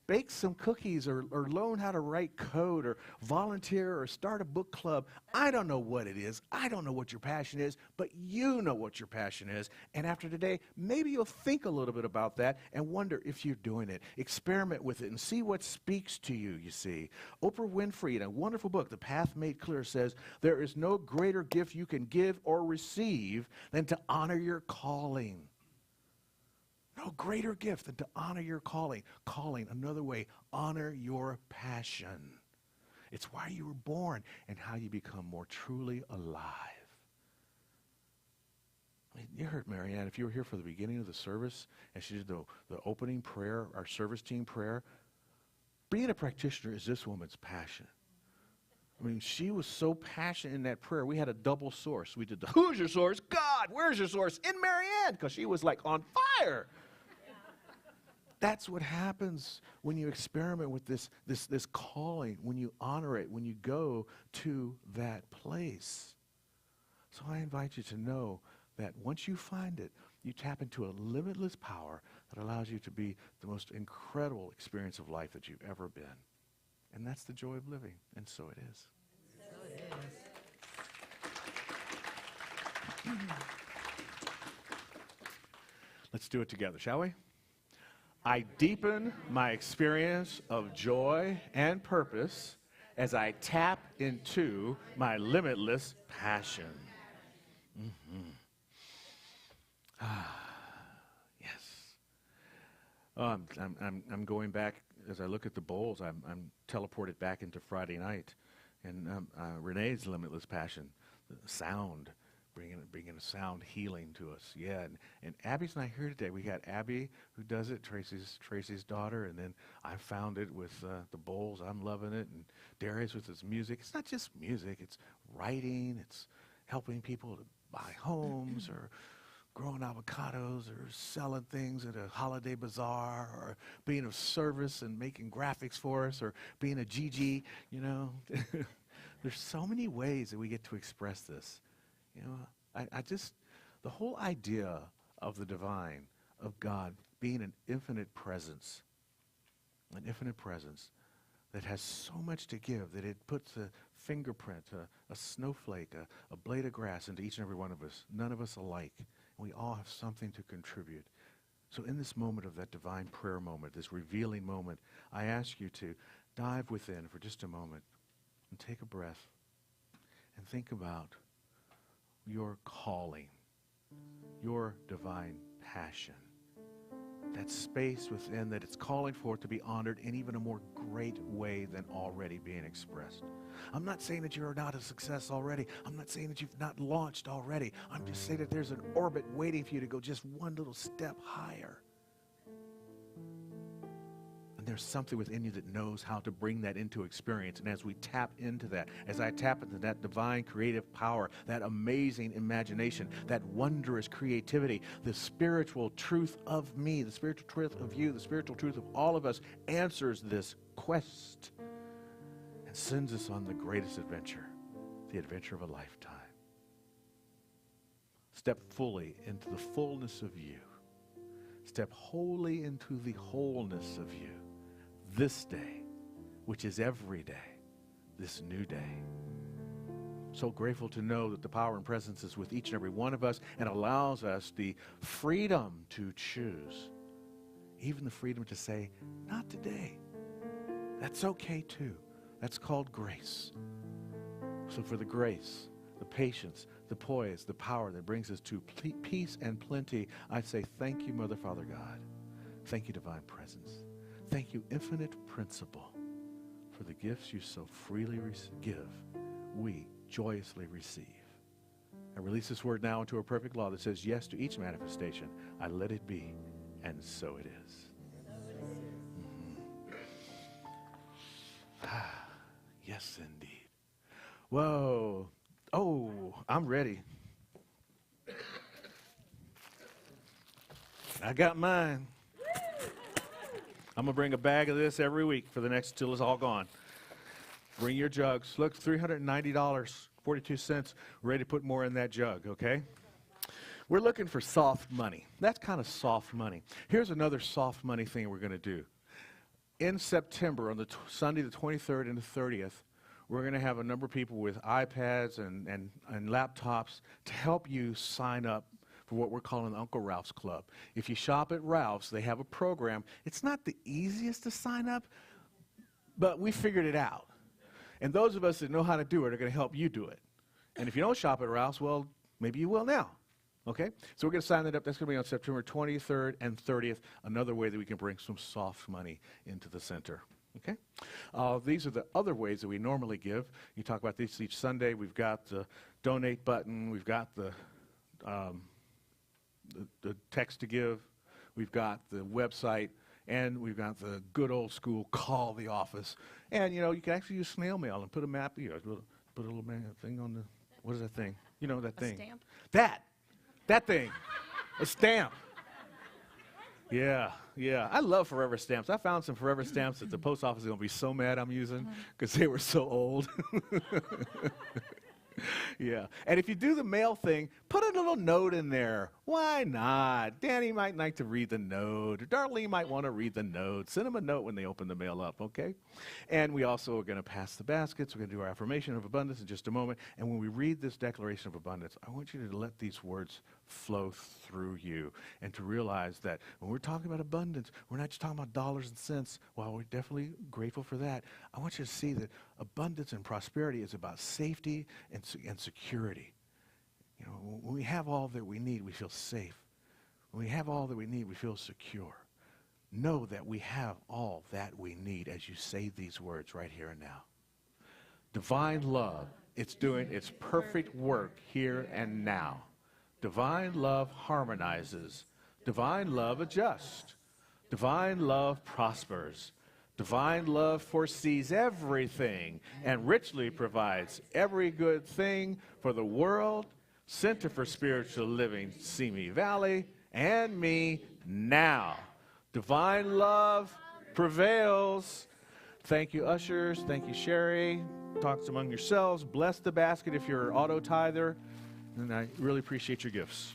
bake some cookies or learn how to write code or volunteer or start a book club. I don't know what it is. I don't know what your passion is, but you know what your passion is. And after today, maybe you'll think a little bit about that and wonder if you're doing it. Experiment with it and see what speaks to you, you see. Oprah Winfrey, in a wonderful book, The Path Made Clear, says, there is no greater gift you can give or receive than to honor your calling. No greater gift than to honor your calling. Calling, another way, honor your passion. It's why you were born and how you become more truly alive. I mean, you heard Marianne, if you were here for the beginning of the service and she did the opening prayer, our service team prayer, being a practitioner is this woman's passion. I mean, she was so passionate in that prayer. We had a double source. We did the, who's your source? God. Where's your source? In Marianne, because she was like on fire. That's what happens when you experiment with this calling, when you honor it, when you go to that place. So I invite you to know that once you find it, you tap into a limitless power that allows you to be the most incredible experience of life that you've ever been. And that's the joy of living, and so it is. So it is. Let's do it together, shall we? I deepen my experience of joy and purpose as I tap into my limitless passion. Yes. Oh, I'm going back, as I look at the bowls, I'm teleported back into Friday night. And Renee's limitless passion, the sound, bringing a sound healing to us. Yeah, and Abby's not here today. We got Abby who does it, Tracy's daughter, and then I found it with the bowls. I'm loving it, and Darius with his music. It's not just music. It's writing. It's helping people to buy homes or growing avocados or selling things at a holiday bazaar or being of service and making graphics for us or being a GG, you know. There's so many ways that we get to express this. You know, I just, the whole idea of the divine, of God being an infinite presence that has so much to give that it puts a fingerprint, a snowflake, a blade of grass into each and every one of us, none of us alike. And we all have something to contribute. So in this moment of that divine prayer moment, this revealing moment, I ask you to dive within for just a moment and take a breath and think about your calling, your divine passion, that space within that it's calling for it to be honored in even a more great way than already being expressed. I'm not saying that you're not a success already. I'm not saying that you've not launched already. I'm just saying that there's an orbit waiting for you to go just one little step higher. And there's something within you that knows how to bring that into experience. And as we tap into that, as I tap into that divine creative power, that amazing imagination, that wondrous creativity, the spiritual truth of me, the spiritual truth of you, the spiritual truth of all of us answers this quest and sends us on the greatest adventure, the adventure of a lifetime. Step fully into the fullness of you. Step wholly into the wholeness of you. This day, which is every day, this new day. So grateful to know that the power and presence is with each and every one of us and allows us the freedom to choose. Even the freedom to say, not today. That's okay too. That's called grace. So for the grace, the patience, the poise, the power that brings us to peace and plenty, I say thank you, Mother, Father, God. Thank you, divine presence. Thank you, infinite principle, for the gifts you so freely give, we joyously receive. I release this word now into a perfect law that says yes to each manifestation. I let it be, and so it is. Yes, indeed. Whoa. Oh, I'm ready. I got mine. I'm going to bring a bag of this every week for the next till it's all gone. Bring your jugs. Look, $390.42. Ready to put more in that jug, okay? We're looking for soft money. That's kind of soft money. Here's another soft money thing we're going to do. In September, on the Sunday the 23rd and the 30th, we're going to have a number of people with iPads and laptops to help you sign up for what we're calling the Uncle Ralph's Club. If you shop at Ralph's, they have a program. It's not the easiest to sign up, but we figured it out. And those of us that know how to do it are going to help you do it. And if you don't shop at Ralph's, well, maybe you will now. Okay? So we're going to sign that up. That's going to be on September 23rd and 30th, another way that we can bring some soft money into the center. Okay? These are the other ways that we normally give. You talk about these each Sunday. We've got the donate button. We've got the text to give. We've got the website. And we've got the good old school call the office. And, you know, you can actually use snail mail and put a map, you know, put a little thing on the, what is that thing? You know that thing. Stamp? That thing. A stamp. Yeah. I love forever stamps. I found some forever stamps that the post office is going to be so mad I'm using because they were so old. Yeah. And if you do the mail thing, put a little note in there. Why not? Danny might like to read the note. Or Darlene might want to read the note. Send them a note when they open the mail up, okay? And we also are going to pass the baskets. We're going to do our affirmation of abundance in just a moment. And when we read this declaration of abundance, I want you to let these words flow through you and to realize that when we're talking about abundance, we're not just talking about dollars and cents. While we're definitely grateful for that, I want you to see that abundance and prosperity is about safety and security. You know, when we have all that we need, we feel safe. When we have all that we need, we feel secure. Know that we have all that we need as you say these words right here and now. Divine love, it's doing its perfect work here and now. Divine love harmonizes. Divine love adjusts. Divine love prospers. Divine love foresees everything and richly provides every good thing for the world, Center for Spiritual Living, Simi Valley, and me now. Divine love prevails. Thank you, ushers. Thank you, Cherie. Talk among yourselves. Bless the basket if you're an auto tither. And I really appreciate your gifts.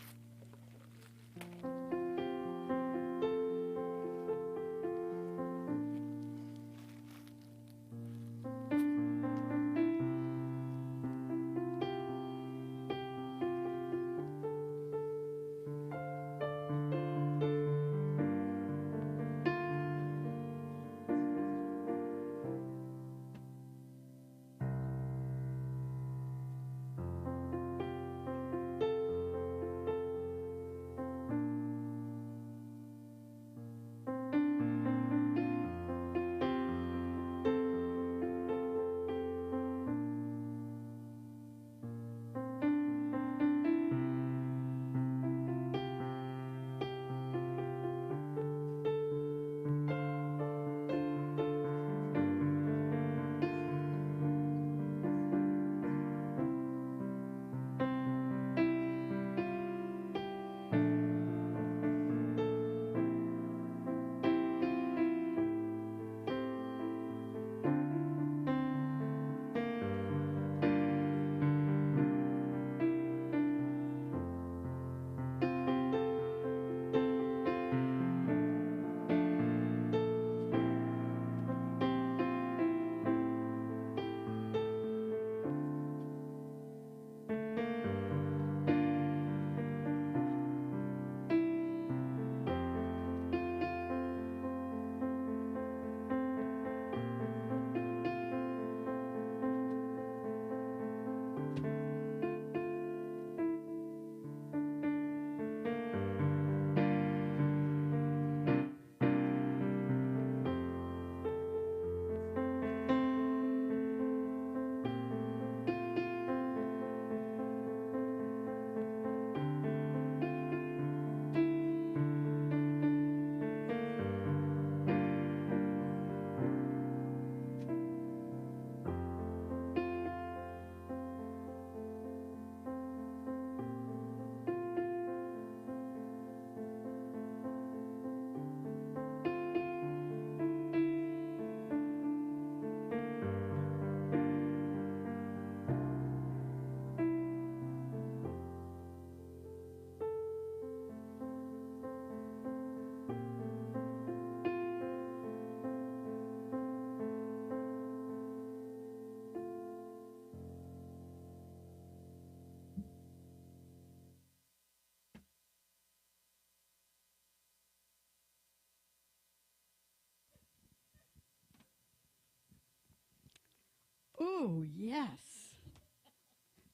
Oh, yes.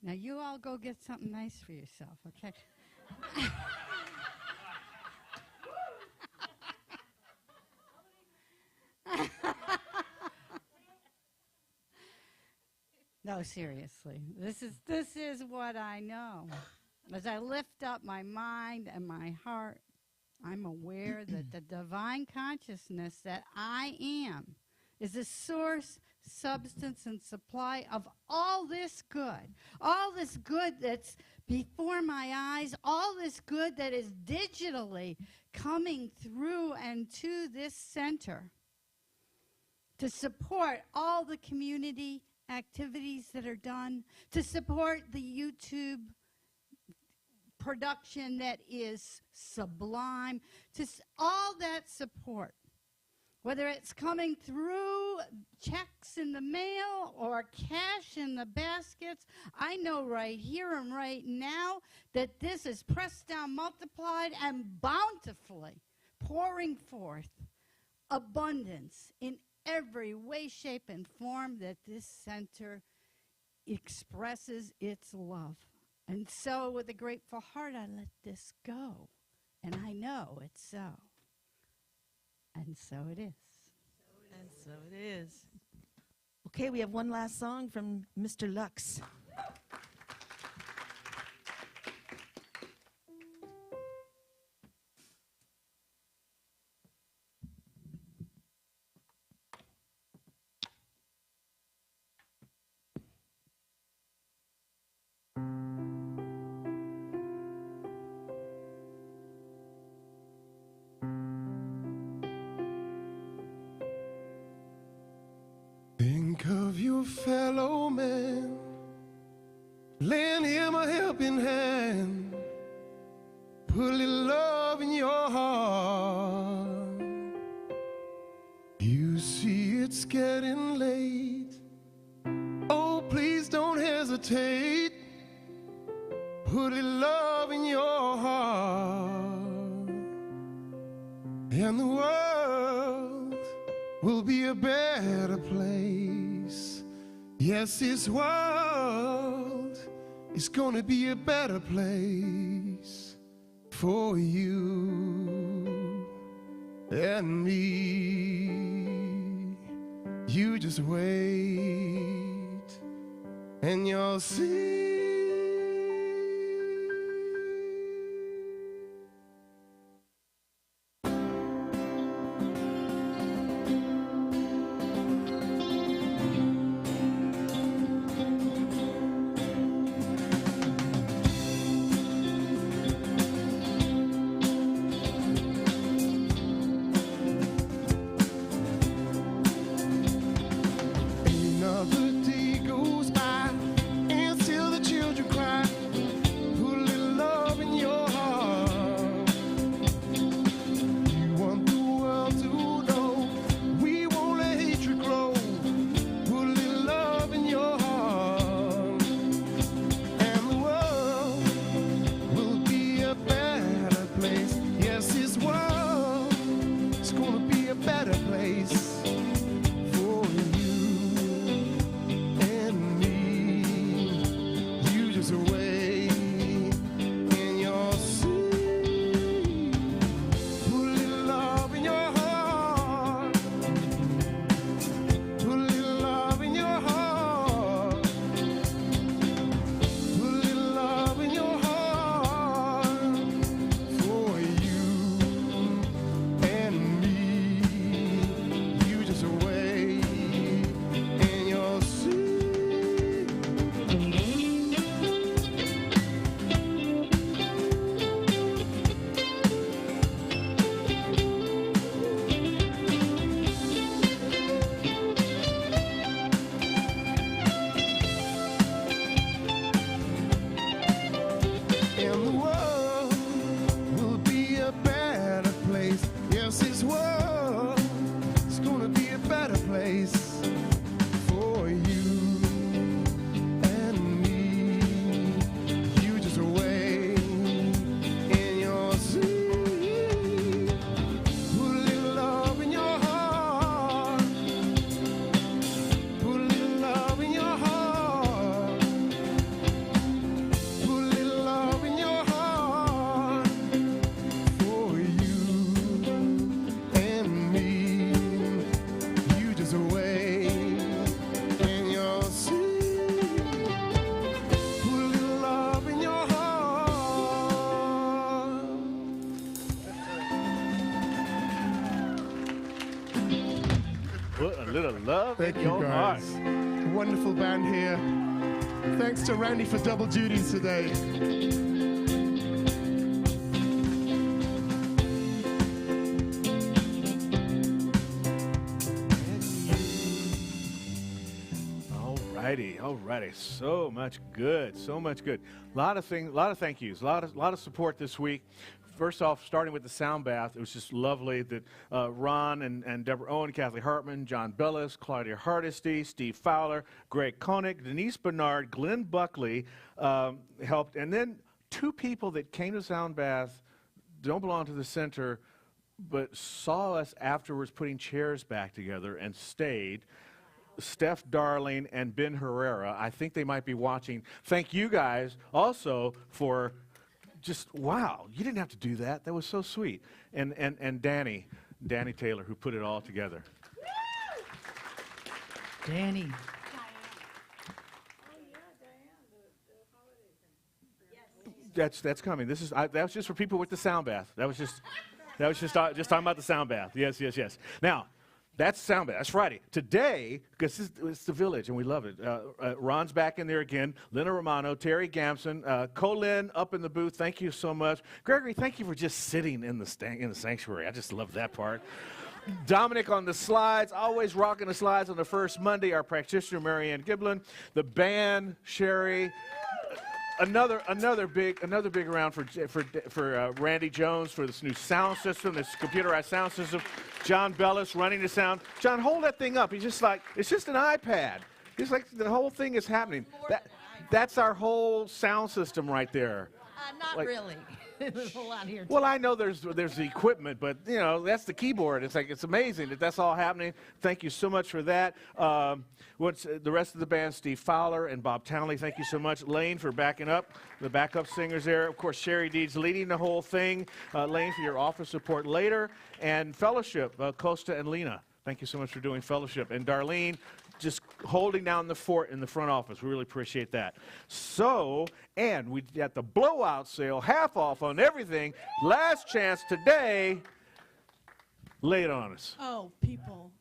Now, you all go get something nice for yourself, okay? No, seriously. This is what I know. As I lift up my mind and my heart, I'm aware that the divine consciousness that I am is the source, substance, and supply of all this good that's before my eyes, all this good that is digitally coming through and to this center to support all the community activities that are done, to support the YouTube production that is sublime, to all that support, whether it's coming through checks in the mail or cash in the baskets. I know right here and right now that this is pressed down, multiplied, and bountifully pouring forth abundance in every way, shape, and form that this center expresses its love. And so with a grateful heart, I let this go. And I know it's so. And so it is. And so it is. Okay, we have one last song from Mr. Lux. Think of your fellow man, lend him a helping hand, put a little love in your heart. You see it's getting late, oh please don't hesitate, put a little love in your heart, and the world will be a better place. Yes, this world is gonna be a better place for you and me. You just wait and you'll see. Put a little love Thank in you, your heart. guys. Wonderful band here. Thanks to Randy for double duty today. All righty. So much good. A lot of thank yous, a lot of support this week. First off, starting with the sound bath, it was just lovely that Ron and Deborah Owen, Kathy Hartman, John Bellis, Claudia Hardesty, Steve Fowler, Greg Koenig, Denise Bernard, Glenn Buckley helped. And then two people that came to sound bath, don't belong to the center, but saw us afterwards putting chairs back together and stayed. Steph Darling and Ben Herrera. I think they might be watching. Thank you guys also for just, wow, you didn't have to do that. That was so sweet. And Danny Taylor, who put it all together. Danny. That's coming. That was just for people with the sound bath. That was just talking about the sound bath. Yes. Now, that's sound bath. That's Friday. Today, because it's the village and we love it. Ron's back in there again. Lena Romano, Terry Gamson, Colin up in the booth. Thank you so much. Gregory, thank you for just sitting in the sanctuary. I just love that part. Dominic on the slides, always rocking the slides on the first Monday. Our practitioner, Marianne Giblin. The band, Cherie. Another big round for Randy Jones for this new sound system, this computerized sound system. John Bellis running the sound. John, hold that thing up. He's just like, it's just an iPad. He's like, the whole thing is happening. That's our whole sound system right there. Not really. There's a whole lot here. Well, I know there's the equipment, but that's the keyboard. It's amazing that's all happening. Thank you so much for that. What's the rest of the band? Steve Fowler and Bob Townley. Thank you so much. Lane for backing up the backup singers there. Of course, Cherie Deeds leading the whole thing. Lane for your office support later, and fellowship. Costa and Lena. Thank you so much for doing fellowship, and Darlene just holding down the fort in the front office. We really appreciate that. So, and we got the blowout sale, half off on everything. Last chance today. Lay it on us. Oh, people,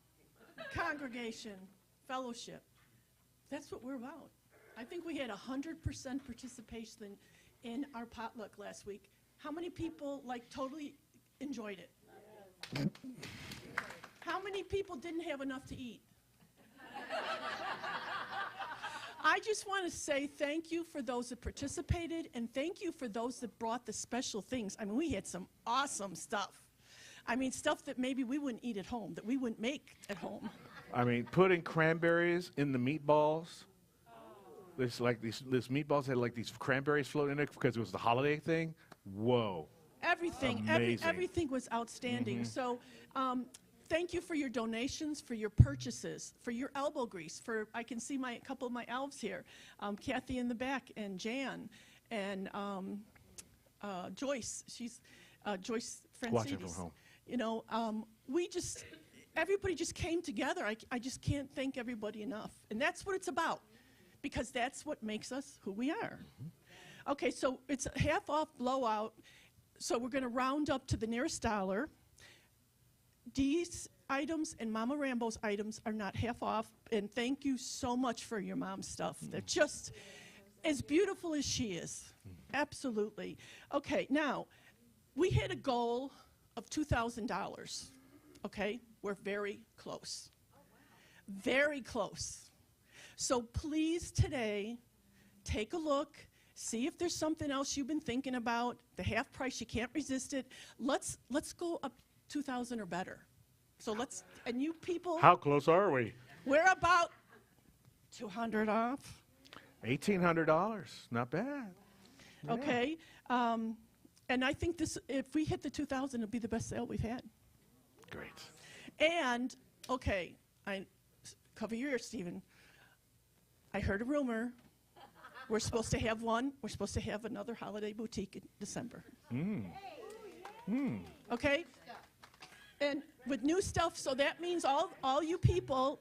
congregation, fellowship. That's what we're about. I think we had 100% participation in our potluck last week. How many people totally enjoyed it? How many people didn't have enough to eat? I just want to say thank you for those that participated, and thank you for those that brought the special things. I mean, we had some awesome stuff. I mean, stuff that maybe we wouldn't eat at home, that we wouldn't make at home. I mean, putting cranberries in the meatballs. There's these meatballs had these cranberries floating in it because it was the holiday thing. Whoa. Everything, Amazing. everything was outstanding. So thank you for your donations, for your purchases, for your elbow grease. I can see a couple of my elves here, Kathy in the back, and Jan, and Joyce. She's Joyce Francides. Watching from home. Everybody just came together. I just can't thank everybody enough, and that's what it's about, because that's what makes us who we are. Okay, so it's a half off blowout. So we're going to round up to the nearest dollar. These items and Mama Rambo's items are not half off, and thank you so much for your mom's stuff. They're just as beautiful as she is. Absolutely. Okay, now, we had a goal of $2,000. Okay, we're very close. Very close. So please today, take a look. See if there's something else you've been thinking about. The half price, you can't resist it. Let's go up 2,000 or better. So and you people. How close are we? We're about 200 off. $1,800. Not bad. Yeah. Okay. And I think if we hit the 2,000, it'll be the best sale we've had. Great. And, okay, cover your ears, Stephen. I heard a rumor. We're supposed to have one. We're supposed to have another holiday boutique in December. Okay? And with new stuff, so that means all you people,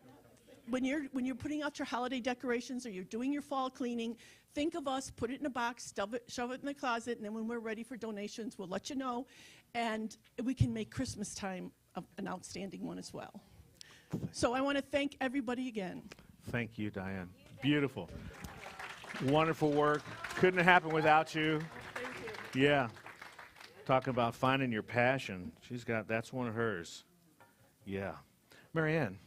when you're putting out your holiday decorations or you're doing your fall cleaning, think of us, put it in a box, shove it in the closet, and then when we're ready for donations, we'll let you know. And we can make Christmas time an outstanding one as well. So I want to thank everybody again. Thank you, Diane. Beautiful. Wonderful work. Couldn't have happened without you. Yeah. Talking about finding your passion. That's one of hers. Yeah. Marianne,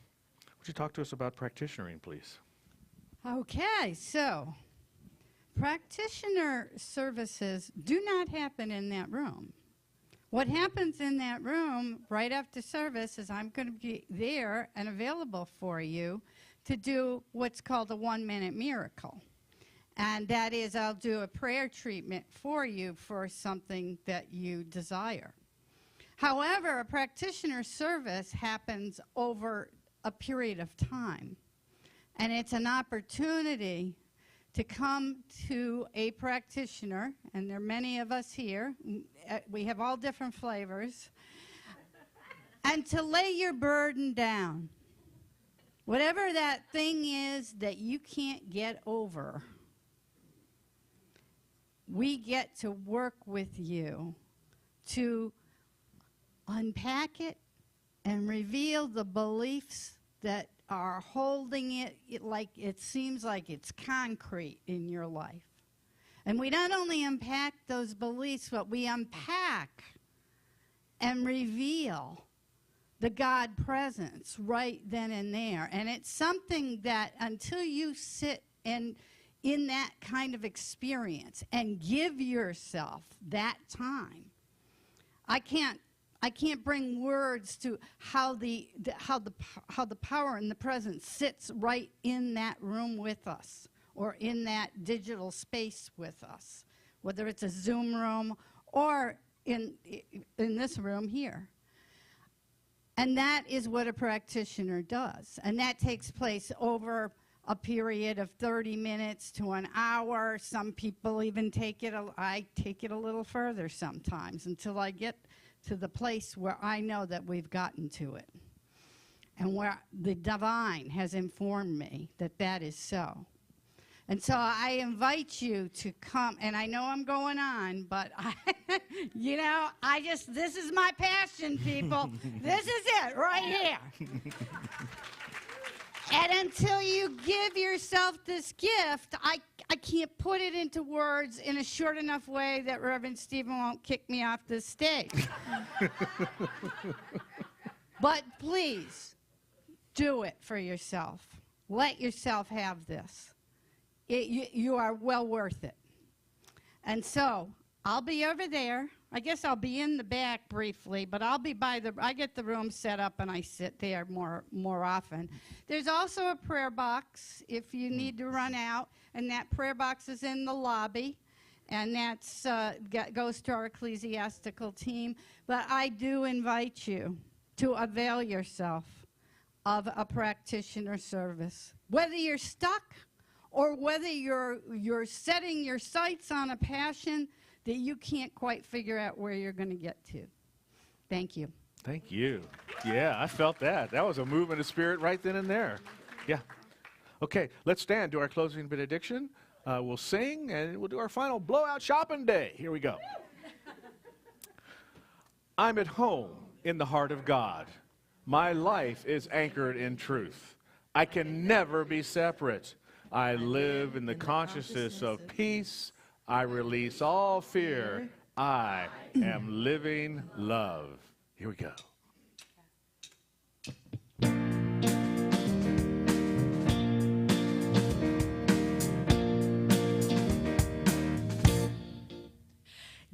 would you talk to us about practitionering, please? Okay, so practitioner services do not happen in that room. What happens in that room right after service is I'm going to be there and available for you to do what's called a 1-minute miracle. And that is I'll do a prayer treatment for you for something that you desire. However, a practitioner service happens over a period of time. And it's an opportunity to come to a practitioner, and there are many of us here. We have all different flavors. And to lay your burden down. Whatever that thing is that you can't get over, we get to work with you to unpack it and reveal the beliefs that are holding it like it seems like it's concrete in your life. And we not only unpack those beliefs, but we unpack and reveal the God presence right then and there. And it's something that until you sit in that kind of experience and give yourself that time, I can't bring words to how the power and the presence sits right in that room with us or in that digital space with us, whether it's a Zoom room or in this room here. And that is what a practitioner does. And that takes place over a period of 30 minutes to an hour. Some people even I take it a little further sometimes until I get to the place where I know that we've gotten to it and where the divine has informed me that that is so. And so I invite you to come, and I know I'm going on, but this is my passion, people. This is it right here. And until you give yourself this gift, I can't put it into words in a short enough way that Reverend Stephen won't kick me off this stage. But please, do it for yourself. Let yourself have this. You are well worth it. And so, I'll be over there. I guess I'll be in the back briefly, but I'll be I get the room set up and I sit there more often. There's also a prayer box if you need to run out, and that prayer box is in the lobby, and that's goes to our ecclesiastical team. But I do invite you to avail yourself of a practitioner service. Whether you're stuck or whether you're setting your sights on a passion that you can't quite figure out where you're going to get to. Thank you. Thank you. Yeah, I felt that. That was a movement of spirit right then and there. Yeah. Okay, let's stand, do our closing benediction. We'll sing, and we'll do our final blowout shopping day. Here we go. I'm at home in the heart of God. My life is anchored in truth. I can never be separate. I live in the consciousness of peace. I release all fear. I am living love. Here we go.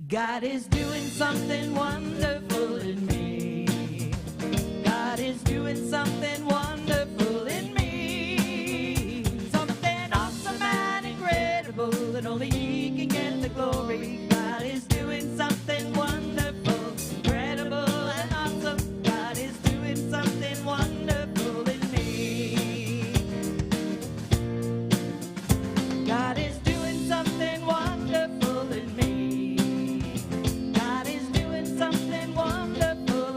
God is doing something wonderful in me. God is doing something wonderful in me. Something awesome and incredible that only He can get the glory. God is doing something wonderful, incredible and awesome. God is doing something wonderful in me. God is doing something wonderful in me. God is doing something wonderful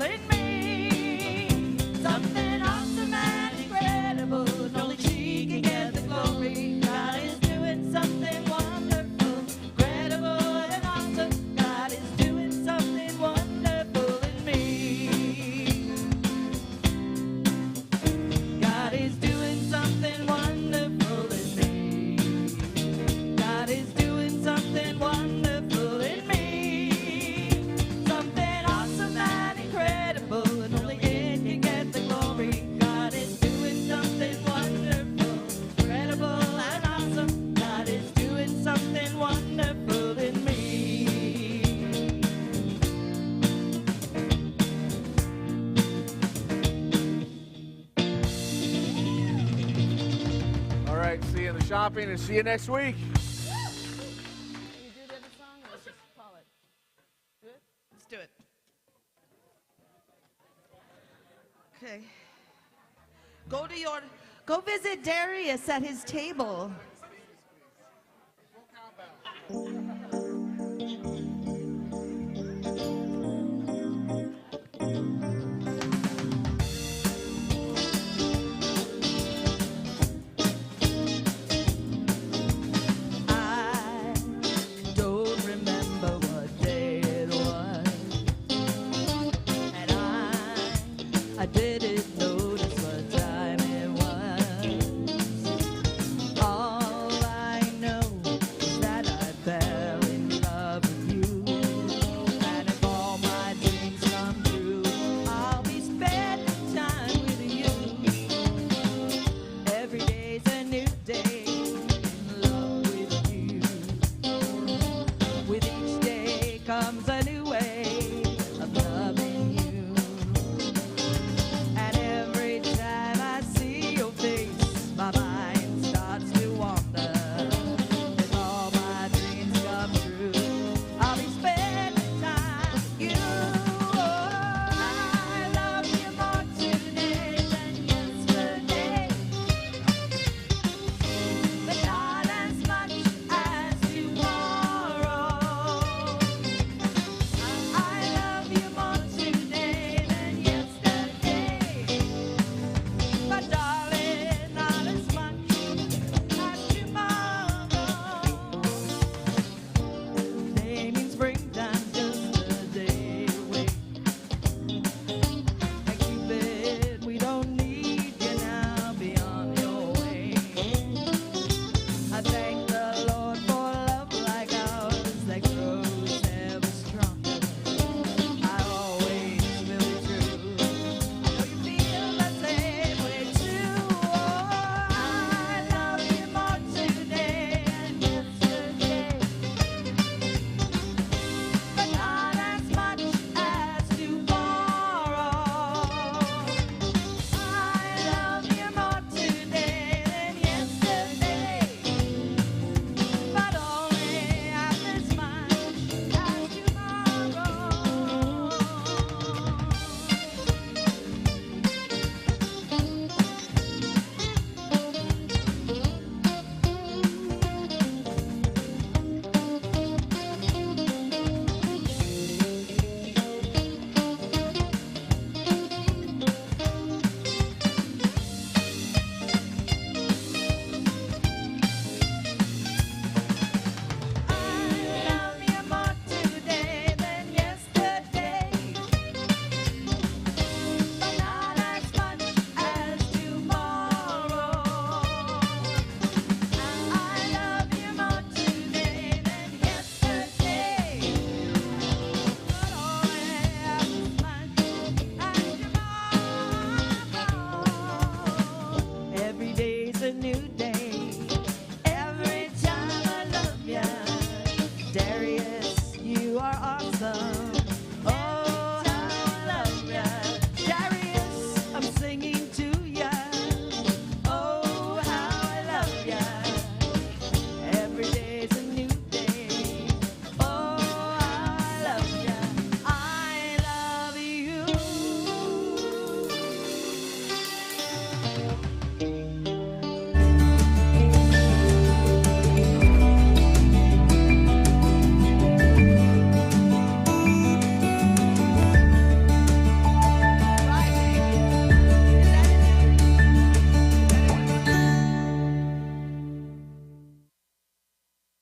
See you in the shopping, and see you next week. Can you do the other song? Or let's just call it. Do it? Let's do it. Okay. Go visit Darius at his table. I don't remember what day it was, and I didn't know